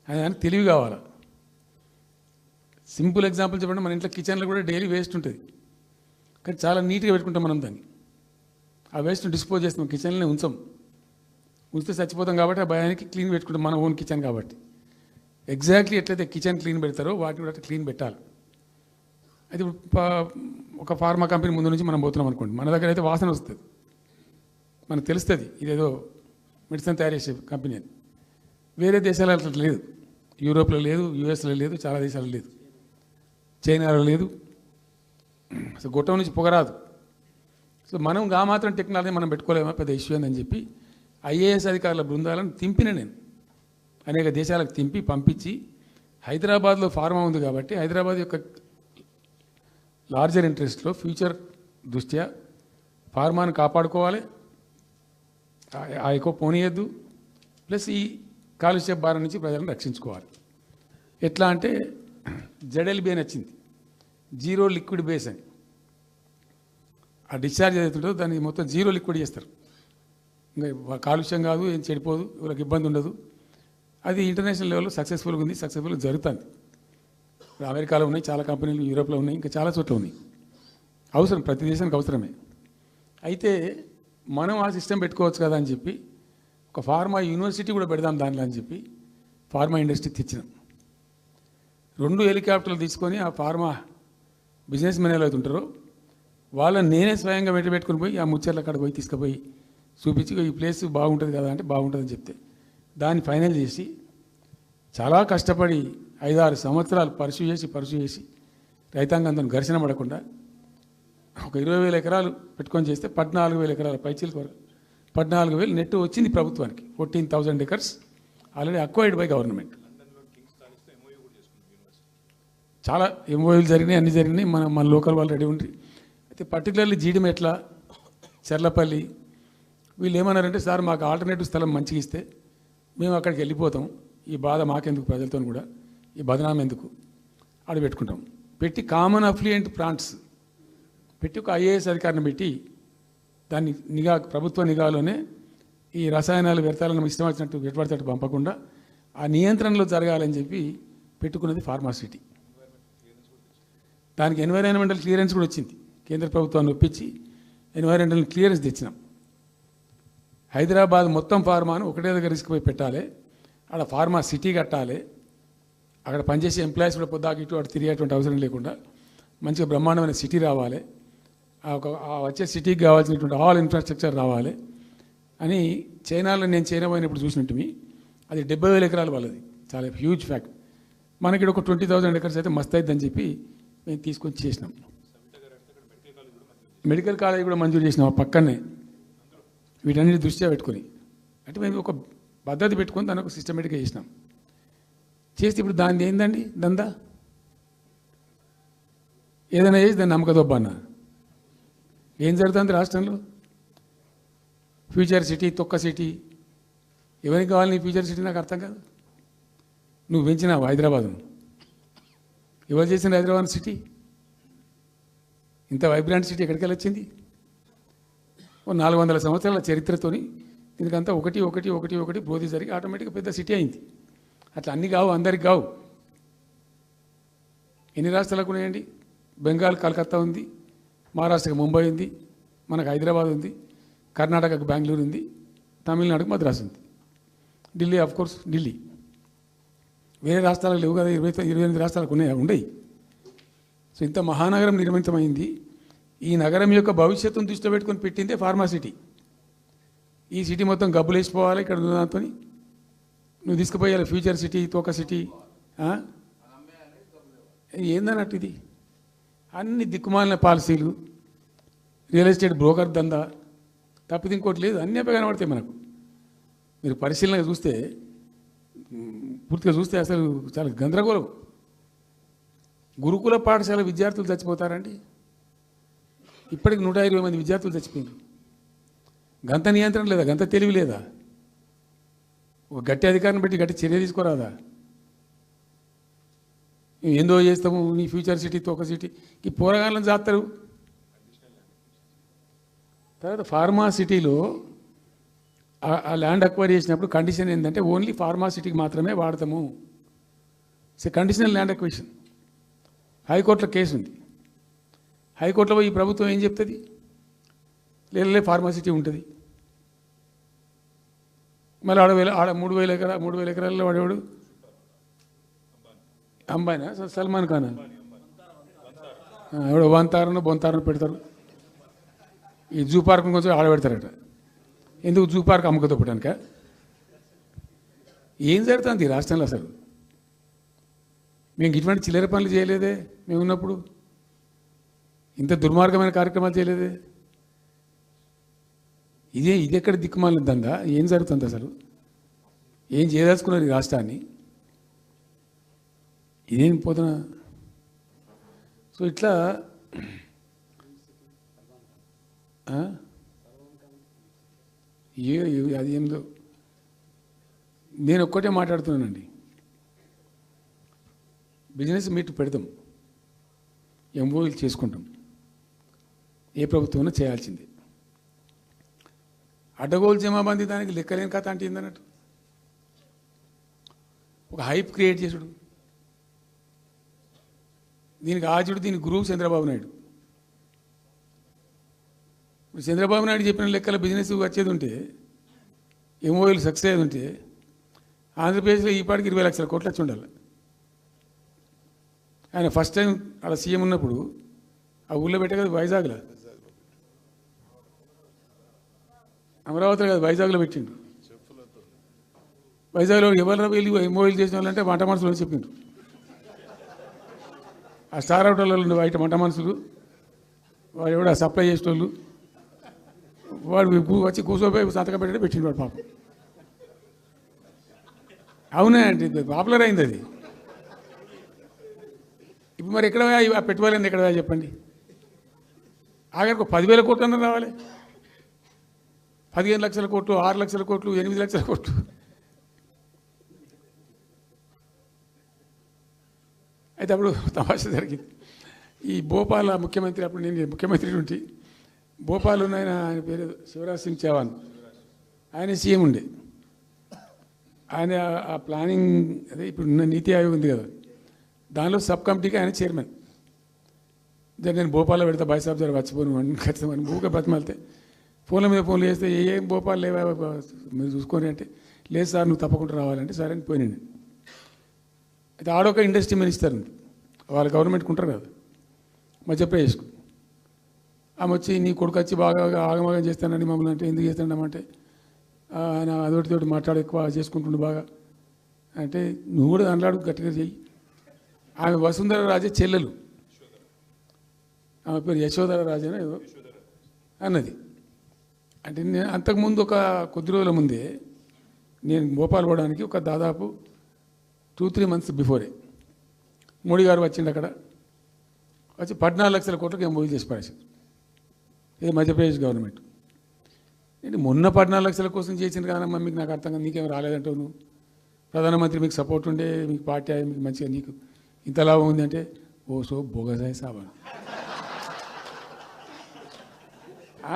అని దానికి తెలివి కావాలి. సింపుల్ ఎగ్జాంపుల్ చెప్పండి, మన ఇంట్లో కిచెన్లో కూడా డైలీ వేస్ట్ ఉంటుంది, కానీ చాలా నీట్గా పెట్టుకుంటాం మనం దాన్ని. ఆ వేస్ట్ని డిస్పోజ్ చేస్తాం, కిచెన్లోనే ఉంచితే చచ్చిపోతాం కాబట్టి ఆ భయానికి క్లీన్ పెట్టుకుంటాం, మన ఓన్ కిచెన్ కాబట్టి. ఎగ్జాక్ట్లీ ఎట్లయితే కిచెన్ క్లీన్ పెడతారో వాటిని కూడా క్లీన్ పెట్టాలి. అయితే ఒక ఫార్మా కంపెనీ ముందు నుంచి మనం పోతున్నాం అనుకోండి, మన దగ్గర అయితే వాసన వస్తుంది, మనకు తెలుస్తుంది ఇదేదో మెడిసిన్ తయారు చేసే కంపెనీ అని. వేరే దేశాలలో అట్లా లేదు. యూరోప్లో లేదు, యూఎస్లో లేదు, చాలా దేశాల్లో లేదు, చైనాలో లేదు. అసలు గొట్టం నుంచి పొగరాదు. సో మనం మాత్రం టెక్నాలజీ మనం పెట్టుకోలేమా, పెద్ద ఇష్యూ అని చెప్పి ఐఏఎస్ అధికారుల బృందాలను తింపిన నేను అనేక దేశాలకు తింపి పంపించి, హైదరాబాద్లో ఫార్మా ఉంది కాబట్టి హైదరాబాద్ యొక్క లార్జర్ ఇంట్రెస్ట్లో ఫ్యూచర్ దృష్ట్యా ఫార్మాను కాపాడుకోవాలి, ఆ ఎక్కువ పోనీయద్దు, ప్లస్ ఈ కాలుష్య భారం నుంచి ప్రజలను రక్షించుకోవాలి. ఎట్లా అంటే జెడ్ఎల్బీ అని వచ్చింది, జీరో లిక్విడ్ బేస్ అని. ఆ డిశ్చార్జ్ ఏదైతుందో దాన్ని మొత్తం జీరో లిక్విడ్ చేస్తారు. ఇంకా కాలుష్యం కాదు, ఏం చెడిపోదు, వాళ్ళకి ఇబ్బంది ఉండదు. అది ఇంటర్నేషనల్ లెవెల్లో సక్సెస్ఫుల్గా ఉంది, సక్సెస్ఫుల్గా జరుగుతుంది. ఇప్పుడు అమెరికాలో ఉన్నాయి చాలా కంపెనీలు, యూరోప్లో ఉన్నాయి, ఇంకా చాలా చోట్ల ఉన్నాయి. అవసరం, ప్రతి దేశానికి అవసరమే. అయితే మనం ఆ సిస్టమ్ పెట్టుకోవచ్చు కదా అని చెప్పి ఒక ఫార్మా యూనివర్సిటీ కూడా పెడదాం దానిలో అని చెప్పి ఫార్మా ఇండస్ట్రీ తెచ్చినాం. 2 హెలికాప్టర్లు తీసుకొని ఆ ఫార్మా బిజినెస్ మెన్ ఎలా అవుతుంటారో వాళ్ళని నేనే స్వయంగా పెట్టుకుని పోయి ఆ ముచ్చర్ల కాడ పోయి తీసుకుపోయి చూపించి ఈ ప్లేస్ బాగుంటుంది కదా అంటే బాగుంటుందని చెప్తే దాన్ని ఫైనల్ చేసి చాలా కష్టపడి 5-6 సంవత్సరాలు పర్సూ చేసి రైతాంగంతో ఘర్షణ పడకుండా ఒక 20,000 ఎకరాలు పెట్టుకొని చేస్తే 14,000 ఎకరాల పైచీలకు వరకు 14,000 నెట్ వచ్చింది ప్రభుత్వానికి. 14,000 acres already acquired by government. చాలా ఎంఓయూలు జరిగినాయి, అన్నీ జరిగినాయి. మన లోకల్ వాళ్ళు రెడీ ఉండి. అయితే పర్టికులర్లీ జీడిమెట్ల, చర్లపల్లి వీళ్ళు ఏమన్నారంటే, సార్ మాకు ఆల్టర్నేటివ్ స్థలం మంచిగా ఇస్తే మేము అక్కడికి వెళ్ళిపోతాం, ఈ బాధ మాకెందుకు, ప్రజలతో కూడా ఈ బదనాం ఎందుకు, ఆడ పెట్టుకుంటాం. పెట్టి కామన్ అఫ్లుయెంట్ ప్లాంట్స్ పెట్టి ఒక ఐఏఎస్ అధికారిని పెట్టి దాన్ని ప్రభుత్వ నిఘాలోనే ఈ రసాయనాలు వ్యర్థాలను ఇష్టం వచ్చినట్టు ఎటుపడితే పంపకుండా ఆ నియంత్రణలో జరగాలని చెప్పి పెట్టుకున్నది ఫార్మాసిటీ. దానికి ఎన్వైరాన్మెంటల్ క్లియరెన్స్ కూడా వచ్చింది. కేంద్ర ప్రభుత్వాన్ని ఒప్పించి ఎన్వైరాన్మెంటల్ క్లియరెన్స్ తెచ్చినాం. హైదరాబాద్ మొత్తం ఫార్మాను ఒకటే దగ్గర తీసుకుపోయి పెట్టాలి, అక్కడ ఫార్మా సిటీ కట్టాలి, అక్కడ పనిచేసే ఎంప్లాయీస్ కూడా పొద్దాకి ఇటు అటు తిరిగేటువంటి అవసరం లేకుండా మంచిగా బ్రహ్మాండమైన సిటీ రావాలి, వచ్చే సిటీకి కావాల్సినటువంటి ఆల్ ఇన్ఫ్రాస్ట్రక్చర్ రావాలి అని చైనాలో నేను చైనా పోయినప్పుడు చూసినట్టు అది 70,000 ఎకరాలు వాళ్ళది, చాలా హ్యూజ్ ఫ్యాక్ట్. మనకి ఒక 20,000 ఎకర్స్ అయితే మస్తు అవుతుందని చెప్పి మేము తీసుకొని చేసినాం. మెడికల్ కాలేజ్ కూడా మంజూరు చేసినాం ఆ పక్కనే, వీటన్నిటి దృష్ట్యా పెట్టుకొని. అంటే మేము ఒక పద్ధతి పెట్టుకొని దాన్ని ఒక సిస్టమేటిక్గా చేసినాం. చేస్తే ఇప్పుడు దాన్ని ఏందండి దందా, ఏదైనా చేసి దాన్ని నమ్మకదొబ్బన్న. ఏం జరుగుతుంది రాష్ట్రంలో? ఫ్యూచర్ సిటీ, తొక్క సిటీ, ఎవరికి కావాలి నీ ఫ్యూచర్ సిటీ? నాకు అర్థం కాదు. నువ్వు పెంచినావు హైదరాబాద్ను, ఎవరు చేసిన హైదరాబాద్ సిటీ? ఇంత వైబ్రాంట్ సిటీ ఎక్కడికి వచ్చింది? 400 సంవత్సరాల చరిత్రతోని దీనికంతా ఒకటి ఒకటి ఒకటి ఒకటి బ్రోది జరిగి ఆటోమేటిక్గా పెద్ద సిటీ అయింది. అట్లా అన్నీ కావు, అందరికి కావు. ఎన్ని రాష్ట్రాలకు ఉన్నాయండి? బెంగాల్ కలకత్తా ఉంది, మహారాష్ట్రకి ముంబై ఉంది, మనకు హైదరాబాద్ ఉంది, కర్ణాటకకు బెంగళూరు ఉంది, తమిళనాడుకు మద్రాసు ఉంది, ఢిల్లీ కోర్స్ ఢిల్లీ. వేరే రాష్ట్రాలకు లేవు కదా, 28 రాష్ట్రాలకు ఉండయి. సో ఇంత మహానగరం నిర్మితమైంది. ఈ నగరం యొక్క భవిష్యత్తును దృష్టిలో పెట్టుకొని పెట్టిందే ఫార్మాసిటీ. ఈ సిటీ మొత్తం గబ్బులు వేసిపోవాలి ఇక్కడ దాంతో, నువ్వు తీసుకుపోయాలి ఫ్యూచర్ సిటీ, తోక సిటీ. ఏందన్నట్టు ఇది? అన్ని దిక్కుమాలిన పాలసీలు, రియల్ ఎస్టేట్ బ్రోకర్ దందా తప్పితే ఇంకోటి లేదు. అన్నీ అప్పే కనబడతాయి మనకు. మీరు పరిశీలనగా చూస్తే, పూర్తిగా చూస్తే అసలు చాలా గందరగోళం. గురుకుల పాఠశాల విద్యార్థులు చచ్చిపోతారండి. ఇప్పటికి 120 మంది విద్యార్థులు చచ్చిపోయారు. గంత నియంత్రణ లేదా? గంత తెలివి లేదా? ఒక గట్టి అధికారిని బట్టి గట్టి చర్య తీసుకోరాదా? ఏందో చేస్తాము నీ ఫ్యూచర్ సిటీ తోక సిటీ ఈ పోరగాళ్ళని చేస్తారు. తర్వాత ఫార్మా సిటీలో ఆ ల్యాండ్ అక్వైర్ చేసినప్పుడు కండిషన్ ఏంటంటే ఓన్లీ ఫార్మా సిటీకి మాత్రమే వాడతాము. It's conditional land acquisition. హైకోర్టులో కేసు ఉంది. హైకోర్టులో ఈ ప్రభుత్వం ఏం చెప్తుంది? లేదు ఫార్మా సిటీ ఉంటుంది. మళ్ళీ ఆడ 3,000 ఎకరాల్లో వాడేవాడు అంబానా సల్మాన్ ఖాన్ ఎవడో బొంతారను పెడతారు. ఈ జూ పార్క్ కొంచెం ఆడబెడతారట. ఎందుకు జూ పార్క్ అమ్మకతో పెట్టానుక? ఏం జరుగుతుంది రాష్ట్రంలో అసలు? మేము ఇటువంటి చిల్లర పనులు చేయలేదే మేము ఉన్నప్పుడు. ఇంత దుర్మార్గమైన కార్యక్రమాలు చేయలేదే. ఇది ఎక్కడ దిక్కుమాలిన దందా? ఏం జరుగుతుంది అసలు? ఏం చేయదలుచుకున్నారు ఈ రాష్ట్రాన్ని? ఇదేం పోతున్నా? సో ఇట్లా అది ఏందో నేను ఒక్కటే మాట్లాడుతున్నానండి. బిజినెస్ మీట్ పెడతాం, ఎంఓయూలు చేసుకుంటాం. ఏ ప్రభుత్వం చేయాల్సిందే. అడ్డగోలు జమాబందీ దానికి లెక్కలేని కథ అంటే ఏందన్నట్టు ఒక హైప్ క్రియేట్ చేసుడు. దీనికి ఆజుడు, దీనికి గురువు చంద్రబాబు నాయుడు. ఇప్పుడు చంద్రబాబు నాయుడు చెప్పిన లెక్కల బిజినెస్ వచ్చేది ఉంటే, ఎంఓయూలు సక్సెస్ అయ్యేది ఉంటే ఆంధ్రప్రదేశ్లో ఈ పాటికి 20 లక్షల కోట్లు వచ్చి ఉండాలి. ఆయన ఫస్ట్ టైం అలా సీఎం ఉన్నప్పుడు ఆ ఊళ్ళో పెట్టే కదా వైజాగ్లో, అమరావతిలో కాదు వైజాగ్లో పెట్టిండు. వైజాగ్లో ఎవరు వెళ్ళి ఎంఓయూలు చేసిన వాళ్ళంటే వంట మనుషులు చెప్పిండ్రు. ఆ స్టార్ హోటల్లో ఉండే బయట వంట మనుషులు వాడు ఎవడ సప్లై చేసేటోళ్ళు వాడు వచ్చి కూర్చోపోయి సంతకం పెట్టే పెట్టిండు వాడు పాపం. అవునా అంటే పాపులర్ అయింది అది. ఇప్పుడు మరి ఎక్కడ ఆ పెట్టుబడి ఎక్కడ చెప్పండి? ఆఖరికి 10,000 కోట్లు అన్న రావాలి. 15 లక్షల కోట్లు, 6 లక్షల కోట్లు, 8 లక్షల కోట్లు. అయితే అప్పుడు తమాషా జరిగింది. ఈ భోపాల్ ముఖ్యమంత్రి, అప్పుడు నేను ముఖ్యమంత్రి నుండి భోపాల్ ఉన్న ఆయన పేరు శివరాజ్ సింగ్ చౌహాన్, ఆయన సీఎం ఉండే. ఆయన ఆ ప్లానింగ్ అదే ఇప్పుడు నీతి ఆయోగ్ ఉంది కదా, దానిలో సబ్ కమిటీకి ఆయన చైర్మన్. నేను భోపాల్లో పెడతా బాయ్సాబ్ జర వచ్చిపోను అని ఖచ్చితంగా ఊరికే బతిమాలితే ఫోన్ల మీద ఫోన్లు చేస్తే ఏం భోపాల్ లేవా మీరు చూసుకొని అంటే, లేదు సార్ నువ్వు తప్పకుండా రావాలంటే సరే అని పోయినండి. అయితే ఆడొక ఇండస్ట్రీ మినిస్టర్ ఉంది, వాళ్ళ గవర్నమెంట్కి ఉంటారు కదా మధ్యప్రదేశ్కు. ఆమె వచ్చి నీ కొడుకు వచ్చి బాగా ఆగమాగం చేస్తానండి మమ్మల్ని అంటే, ఎందుకు చేస్తాడమంటే ఆయన అదొకటితోటి మాట్లాడి ఎక్కువ చేసుకుంటుండే బాగా అంటే, నువ్వు కూడా దాంట్లో గట్టిగా చెయ్యి. ఆమె వసుంధర రాజే చెల్లెలు, ఆమె పేరు యశోధర రాజేనా ఏదో అన్నది. అంటే నేను అంతకుముందు ఒక కొద్ది రోజుల ముందే నేను భోపాల్ పోవడానికి ఒక దాదాపు 2-3 మంత్స్ బిఫోరే మోడీ గారు వచ్చిండు. అక్కడ వచ్చి 14 లక్షల కోట్లకు ఎంఓయూ చేసి పడేసారు. ఇది మధ్యప్రదేశ్ గవర్నమెంట్. ఏంటి మొన్న 14 లక్షల కోసం చేసింది కాదమ్మా, మీకు నాకు అర్థం కాదు, నీకేం రాలేదంటావు నువ్వు. ప్రధానమంత్రి మీకు సపోర్ట్ ఉండే, మీకు పార్టీ మీకు మంచిగా నీకు ఇంత లాభం ఉంది అంటే, ఓ సో బోగసాయి సాబా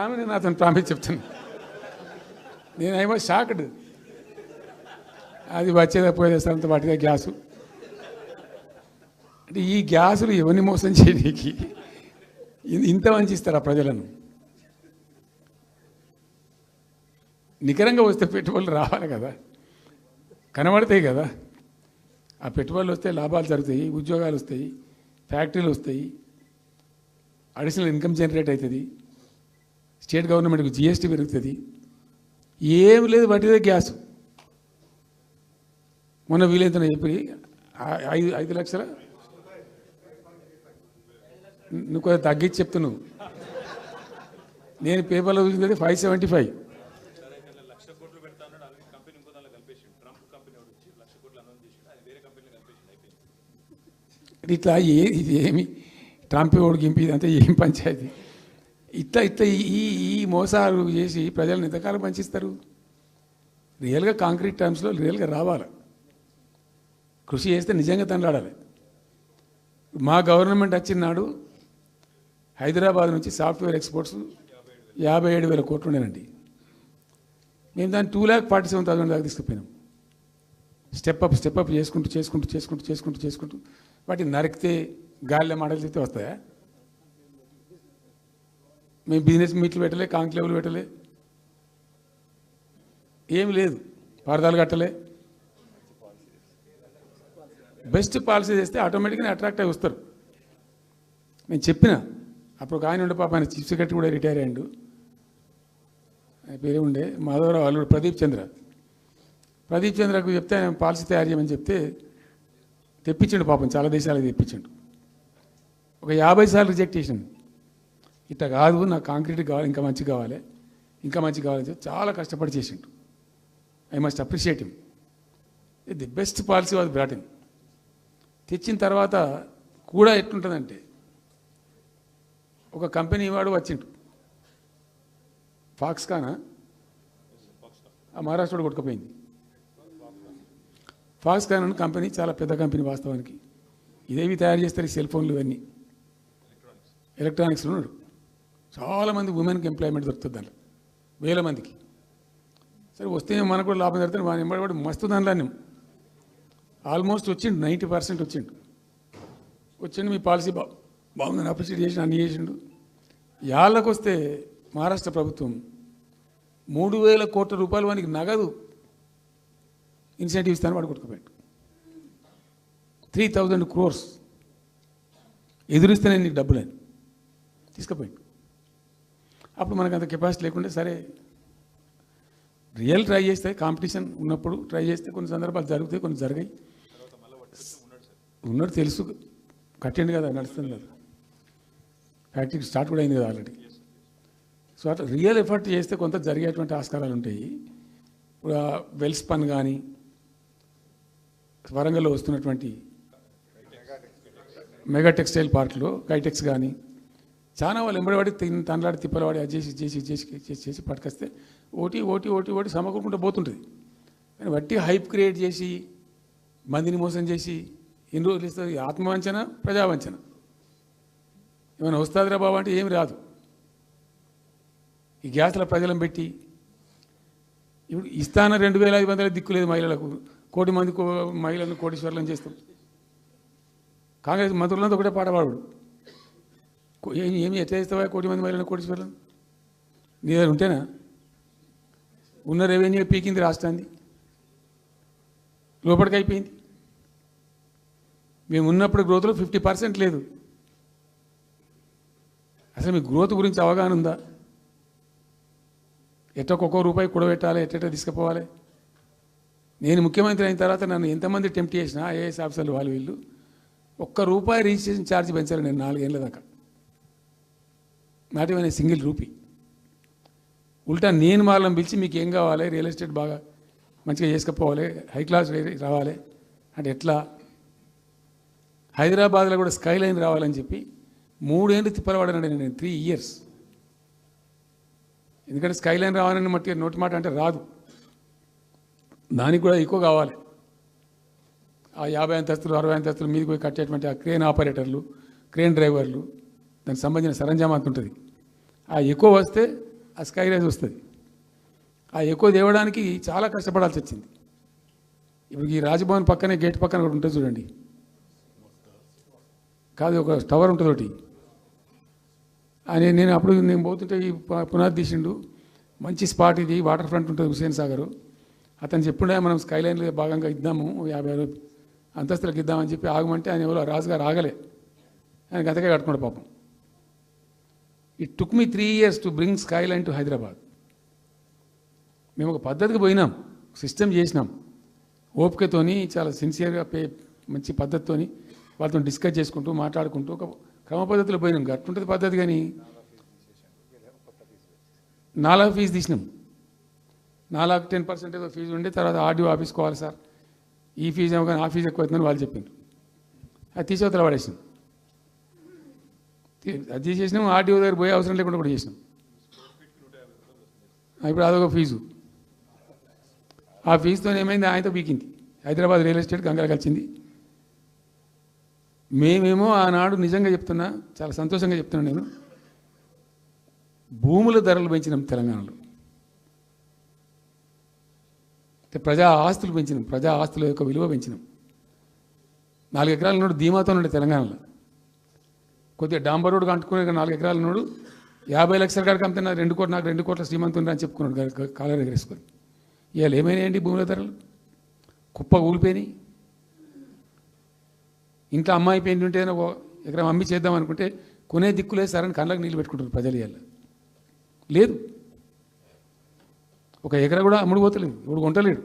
ఆమె నేను అతను ప్రామిస్ చెప్తాను. నేను ఐ వాజ్ షాక్డ్. అది వచ్చేదా పోయేదంత వాటిగా గ్యాసు అంటే, ఈ గ్యాసులు ఎవరిని మోసం చేయడానికి ఇంత వంచిస్తారా ప్రజలను? నికరంగా వస్తే పెట్టుబడులు రావాలి కదా, కనబడతాయి కదా. ఆ పెట్టుబడులు వస్తే లాభాలు జరుగుతాయి, ఉద్యోగాలు వస్తాయి, ఫ్యాక్టరీలు వస్తాయి, అడిషనల్ ఇన్కమ్ జనరేట్ అవుతుంది, స్టేట్ గవర్నమెంట్కి జిఎస్టీ పెరుగుతుంది. ఏం లేదు, వాటిదే గ్యాస్. మొన్న వీలైతే చెప్పి 5 లక్షల నువ్వు కొంచెం తగ్గించి చెప్తున్నావు. నేను పేపర్లో చూసింది 575. ఇట్లా ఇది ఏమి ట్రంప్ ఓడికి గింపి ఇదంతా ఏం పంచాయతీ? ఇట్లా ఈ మోసాలు చేసి ప్రజలను ఎంతకాలం పంచిస్తారు? రియల్గా కాంక్రీట్ టర్మ్స్లో రియల్గా రావాలి, కృషి చేస్తే నిజంగా తండ్లాడాలి. మా గవర్నమెంట్ వచ్చిన నాడు హైదరాబాద్ నుంచి సాఫ్ట్వేర్ ఎక్స్పోర్ట్స్ 57,000 కోట్లు ఉండేనండి. మేము దాన్ని 2,47,000 దాకా తీసుకుపోయినాం. స్టెప్ అప్ చేసుకుంటూ వాటిని నరికితే గాలిలో మాటలు చెప్తే వస్తాయా? మేము బిజినెస్ మీట్లు పెట్టలే, కాంక్లేవ్లు పెట్టలే, ఏం లేదు, పరదాలు కట్టలే. బెస్ట్ పాలసీ చేస్తే ఆటోమేటిక్గా అట్రాక్ట్ అయి వస్తారు. నేను చెప్పిన అప్పుడు ఒక ఆయన ఉండే, పాప ఆయన చీఫ్ సెక్రటరీ కూడా రిటైర్ అయ్యాడు, ఆయన పేరే ఉండే మాధవరావు అల్లుడు ప్రదీప్ చంద్రకు చెప్తే ఆయన పాలసీ తయారు చేయమని చెప్తే తెప్పించండు. పాపం చాలా దేశాలకు తెప్పించండు. ఒక 50 సార్లు రిజెక్ట్ చేసిండు. ఇట్లా కాదు, నాకు కాంక్రీట్ కావాలి, ఇంకా మంచి కావాలి చెప్పి చాలా కష్టపడి చేసిండు. I must appreciate him. The best policy was brought in. తెచ్చిన తర్వాత కూడా ఎట్లుంటుందంటే, ఒక కంపెనీ వాడు వచ్చిండు, ఫాక్స్కానా ఆ మహారాష్ట్రలో కొట్టుకుపోయింది. ఫాక్స్కాన్ అనే కంపెనీ చాలా పెద్ద కంపెనీ వాస్తవానికి. ఇదేవి తయారు చేస్తారు, ఈ సెల్ ఫోన్లు ఇవన్నీ ఎలక్ట్రానిక్స్లో ఉన్నాడు. చాలామంది ఉమెన్కి ఎంప్లాయ్మెంట్ దొరుకుతుంది దాంట్లో, 1000 మందికి. సరే వస్తే మనకు కూడా లాభం జరుగుతుంది. వాడిని ఎంబడి మస్తు దాంట్లో ఆల్మోస్ట్ వచ్చిండు, 90% వచ్చిండు. మీ పాలసీ బాగుందని అప్రిషియేట్ చేసి అన్ని చేసిండు. యాళ్ళకు వస్తే మహారాష్ట్ర ప్రభుత్వం 3,000 కోట్ల రూపాయలు వానికి నగదు ఇన్సెంటివ్ ఇస్తాను, వాడు కొట్టుకుపోయాడు. 3,000 crores ఎదురిస్తేనే నీకు డబ్బులు అని తీసుకుపోయాడు. అప్పుడు మనకు అంత కెపాసిటీ లేకుంటే సరే రియల్ ట్రై చేస్తే, కాంపిటీషన్ ఉన్నప్పుడు ట్రై చేస్తే కొన్ని సందర్భాలు జరుగుతాయి, కొన్ని జరిగాయి. ఉన్నాడు తెలుసు, కట్టండి కదా, నడుస్తుంది కదా, ఫ్యాక్టరీ స్టార్ట్ కూడా అయింది కదా ఆల్రెడీ. సో అట్లా రియల్ ఎఫర్ట్ చేస్తే కొంత జరిగేటువంటి ఆస్కారాలు ఉంటాయి. ఇప్పుడు వెల్స్పన్ కానీ, వరంగల్లో వస్తున్నటువంటి మెగా టెక్స్టైల్ పార్క్లో కైటెక్స్ కానీ, చాలా వాళ్ళు ఎంబడివాడి తనలాడి తిప్పలవాడి అది చేసి పట్టుకొస్తే ఓటి సమకూరుకుంటూ పోతుంటుంది. కానీ వట్టి హైప్ క్రియేట్ చేసి మందిని మోసం చేసి ఎన్ని రోజులు ఇస్తుంది? ఆత్మవంచన, ప్రజావంచన. ఏమైనా వస్తుందిరా బాబు అంటే ఏమి రాదు. ఈ గ్యాస్ల ప్రజలను పెట్టి ఇప్పుడు ఇస్తాన 2,500 దిక్కులేదు మహిళలకు, 1 కోటి మంది మహిళలను కోటీశ్వర్లను చేస్తాం. కాంగ్రెస్ మంత్రులంతా ఒకటే పాట పాడు, ఏమి ఎట్లా చేస్తావా 1 కోటి మంది మహిళలను కోటీశ్వర్లను? నీ దగ్గర ఉంటేనా? ఉన్న రెవెన్యూ పీకింది రాష్ట్రాన్ని, లోపలికి అయిపోయింది. మేము ఉన్నప్పుడు గ్రోత్లో 50% లేదు. అసలు మీ గ్రోత్ గురించి అవగాహన ఉందా? ఒక్కొక్క రూపాయి కూడబెట్టాలి, ఎట్ట తీసుకుపోవాలి. నేను ముఖ్యమంత్రి అయిన తర్వాత నన్ను ఎంతమంది టెంప్ట్ చేసినా ఐఏఎస్ ఆఫీసర్లు వాళ్ళు వీళ్ళు, ₹1 రిజిస్ట్రేషన్ ఛార్జ్ పెంచారు నేను 4 ఏళ్ళ దాకా. Not even single rupee. ఉల్టా నేను వాళ్ళని పిలిచి మీకు ఏం కావాలి, రియల్ ఎస్టేట్ బాగా మంచిగా చేసుకుపోవాలి, హై క్లాస్ రావాలి అంటే ఎట్లా, హైదరాబాద్లో కూడా స్కై లైన్ రావాలని చెప్పి 3 ఏళ్ళు తిప్పలవాడనండి నేను, 3 years. ఎందుకంటే స్కై లైన్ రావాలని మట్టి నోటి మాట అంటే రాదు, దానికి కూడా ఎక్కువ కావాలి. ఆ 50 అంతస్తులు 60 అంతస్తులు మీదకి పోయి కట్టేటువంటి ఆ క్రేన్ ఆపరేటర్లు, క్రేన్ డ్రైవర్లు, దానికి సంబంధించిన సరంజామా అంత ఉంటుంది. ఆ ఎక్కువ వస్తే ఆ స్కై రైజ్ వస్తుంది. ఆ ఎక్కువ తేవడానికి చాలా కష్టపడాల్సి వచ్చింది. ఇప్పుడు ఈ రాజభవన్ పక్కనే గేట్ పక్కన ఒకటి ఉంటుంది చూడండి, కాదు ఒక టవర్ ఉంటుంది ఒకటి. నేను అప్పుడు నేను పోతుంటే ఈ పునాది తీసిండు, మంచి స్పాట్ ఇది, వాటర్ ఫ్రంట్ ఉంటుంది హుస్సేన్ సాగర్. అతను చెప్పుండే మనం స్కై లైన్లో భాగంగా ఇద్దాము, 50 అంతస్తులకు ఇద్దామని చెప్పి ఆగమంటే ఆయన ఎవరో రాజుగారు ఆగలే, ఆయన గతకే కట్టుకోండి పాపం. It took me 3 years to bring sky line to Hyderabad. మేము ఒక పద్ధతికి పోయినాం, సిస్టమ్ చేసినాం, ఓపికతోని చాలా సిన్సియర్గా మంచి పద్ధతితోని వాళ్ళతో డిస్కస్ చేసుకుంటూ మాట్లాడుకుంటూ ఒక క్రమ పద్ధతిలో పోయినాం. గట్టుంటుంది పద్ధతి. కానీ 4 ఫీజు తీసినాం, 10% ఏదో ఫీజు ఉండే, తర్వాత ఆర్డీఓ ఆఫీస్కోవాలి సార్, ఈ ఫీజు ఏమో కానీ ఆ ఫీజు ఎక్కువ అవుతుందని వాళ్ళు చెప్పిండ్రు. అది తీసేవతల పడేసినాం. అది తీసేసినాం, ఆర్డీఓ దగ్గర పోయే అవసరం లేకుండా కూడా చేసినాం. ఇప్పుడు అదొక ఫీజు. ఆ ఫీజుతో ఏమైంది, ఆయనతో పీకింది. హైదరాబాద్ రియల్ ఎస్టేట్ గంగల కలిసింది. మేమేమో ఆనాడు నిజంగా చెప్తున్నా, చాలా సంతోషంగా చెప్తున్నాను నేను, భూముల ధరలు పెంచినాం తెలంగాణలో. ప్రజా ఆస్తులు పెంచినాం, ప్రజా ఆస్తుల యొక్క విలువ పెంచినాం. 4 ఎకరాల నోడు ధీమాతో ఉండే తెలంగాణలో. కొద్దిగా డాంబర్ రోడ్డు కంటుకునే 4 ఎకరాల నోడు 50 లక్షల కాడికి అమ్మితే నాకు 2 కోట్ల శ్రీమంతుని అని చెప్పుకున్నాడు కాలర్ ఎగరేసుకొని. ఇవాళ ఏమైనాయండి భూముల ధరలు? కుప్ప ఊలిపోయినాయి. ఇంట్లో అమ్మాయి పెయింట్ ఉంటే ఎకరం అమ్మి చేద్దాం అనుకుంటే కొనే దిక్కులేదు సార్ అని కళ్ళకు నీళ్ళు పెట్టుకుంటారు ప్రజలు. ఇవాళ లేదు, ఒక ఎకరా కూడా అమ్ముడు పోతలేదు, ఇప్పుడు కొంటలేడు.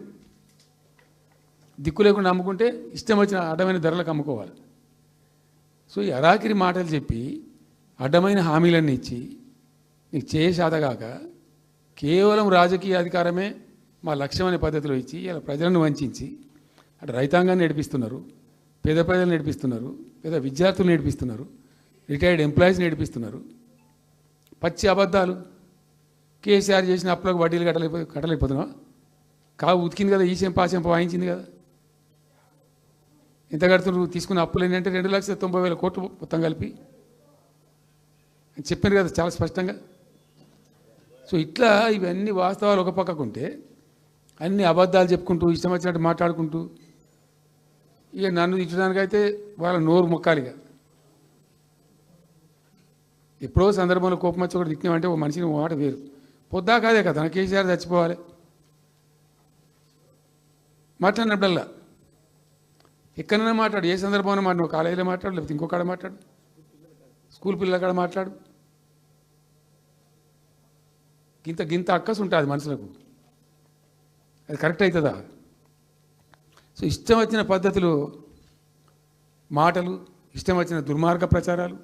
దిక్కు లేకుండా అమ్ముకుంటే ఇష్టం వచ్చిన అడ్డమైన ధరలకు అమ్ముకోవాలి. సో ఈ అరాకిరి మాటలు చెప్పి అడ్డమైన హామీలన్నీ ఇచ్చి నీకు చేసాదగాక కేవలం రాజకీయ అధికారమే మా లక్ష్యం అనే పద్ధతిలో ఇచ్చి ఇలా ప్రజలను వంచి అటు రైతాంగాన్ని నడిపిస్తున్నారు, పేద ప్రజలు నడిపిస్తున్నారు, పేద విద్యార్థులు నడిపిస్తున్నారు, రిటైర్డ్ ఎంప్లాయీస్ నడిపిస్తున్నారు. పచ్చి అబద్ధాలు. కేసీఆర్ చేసిన అప్పులకు వడ్డీలు కట్టలేకపోతున్నావా? కావు ఉతికింది కదా, ఈ చెంప ఆ చెంప వాయించింది కదా. ఎంత కడుతున్నారు? తీసుకున్న అప్పులు ఏంటంటే 2,90,000 కోట్లు మొత్తం కలిపి చెప్పారు కదా చాలా స్పష్టంగా. సో ఇట్లా ఇవన్నీ వాస్తవాలు ఒక పక్కకుంటే అన్ని అబద్ధాలు చెప్పుకుంటూ ఇష్టం వచ్చినట్టు మాట్లాడుకుంటూ ఇక నన్ను తిట్టడానికైతే వాళ్ళ నోరు మొక్కాలిగా. ఎప్పుడో సందర్భంలో కోపం వచ్చి ఒకటి తిట్టినామంటే ఓ మనిషిని మాట వేరు. పొద్దా కాదే కదా తన కేసీఆర్ చచ్చిపోవాలి మాట్లాడినప్పుడల్లా. ఎక్కడైనా మాట్లాడు, ఏ సందర్భంలో మాట్లాడు, కాలేజీలో మాట్లాడు, లేకపోతే ఇంకో కాడ మాట్లాడు, స్కూల్ పిల్లల కాడ మాట్లాడు. గింత అక్కసు ఉంటుంది మనుషులకు. అది కరెక్ట్ అవుతుందా? సో ఇష్టం వచ్చిన పద్ధతులు, మాటలు, ఇష్టం వచ్చిన దుర్మార్గ ప్రచారాలు,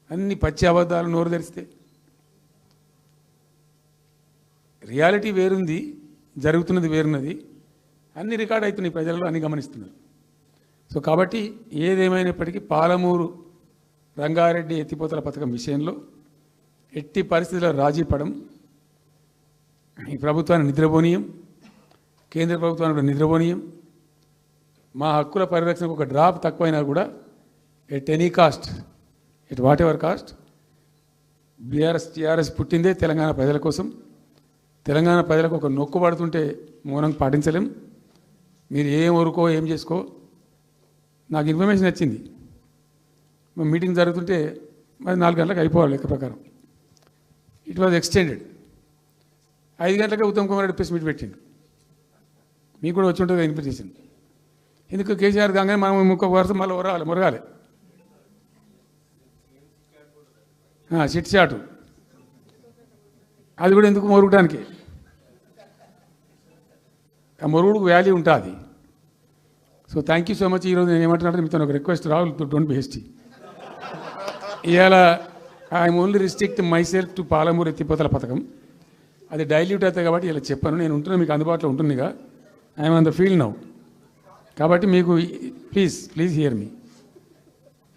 అన్ని పచ్చి అబద్ధాలు నోరు తెరిస్తే. రియాలిటీ వేరుంది, జరుగుతున్నది వేరున్నది, అన్ని రికార్డ్ అవుతున్నాయి, ప్రజలలో అన్ని గమనిస్తున్నారు. సో కాబట్టి ఏదేమైనప్పటికీ పాలమూరు రంగారెడ్డి ఎత్తిపోతల పథకం విషయంలో ఎట్టి పరిస్థితుల్లో రాజీ పడం. ఈ ప్రభుత్వాన్ని నిద్రపోనీయం, కేంద్ర ప్రభుత్వాన్ని కూడా నిద్రపోనీయం. మా హక్కుల పరిరక్షణకు ఒక డ్రాప్ తక్కువైనా కూడా at any cost, at whatever cost, TRS పుట్టిందే తెలంగాణ ప్రజల కోసం. తెలంగాణ ప్రజలకు ఒక నొక్కు పడుతుంటే మౌనం పాటించలేం. మీరు ఏం ఊరుకో ఏం చేసుకో. నాకు ఇన్ఫర్మేషన్ వచ్చింది, మీటింగ్ జరుగుతుంటే మరి 4 గంటలకు అయిపోవాలి లెక్క ప్రకారం. It was extended. 5 గంటలకే ఉత్తమ్ కుమార్ రెడ్డి ప్రెస్ మీట్ పెట్టిండు. మీకు కూడా వచ్చి ఉంటుంది ఇన్విటేషన్. ఎందుకు కేసీఆర్ కాగానే మనం ఇంకొక వరుస మళ్ళీ మొరగాలి. చిట్ చాటు అది కూడా ఎందుకు మొరగడానికి? ఆ మొరుగుడుకు వాల్యూ ఉంటుంది. So thank you so much. ఈరోజు నేను ఏమంటున్నాను, మీతో ఒక request, Rahul don't be hasty. ఇవాళ I'm only restrict my self to Palamuru ఎత్తిపోతల పథకం. అది డైల్యూట్ అవుతుంది కాబట్టి ఇలా చెప్పాను. నేను ఉంటున్నా, మీకు అందుబాటులో ఉంటుందిగా. I'm on the field now. కాబట్టి మీకు please here me.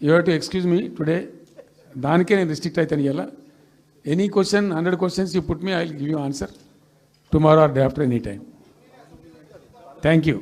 You have to excuse me today. దానికే నేను రిస్ట్రిక్ట్ అవుతాను. ఇలా any question, 100 questions you put me, I will give you answer tomorrow or day after, any time. Thank you.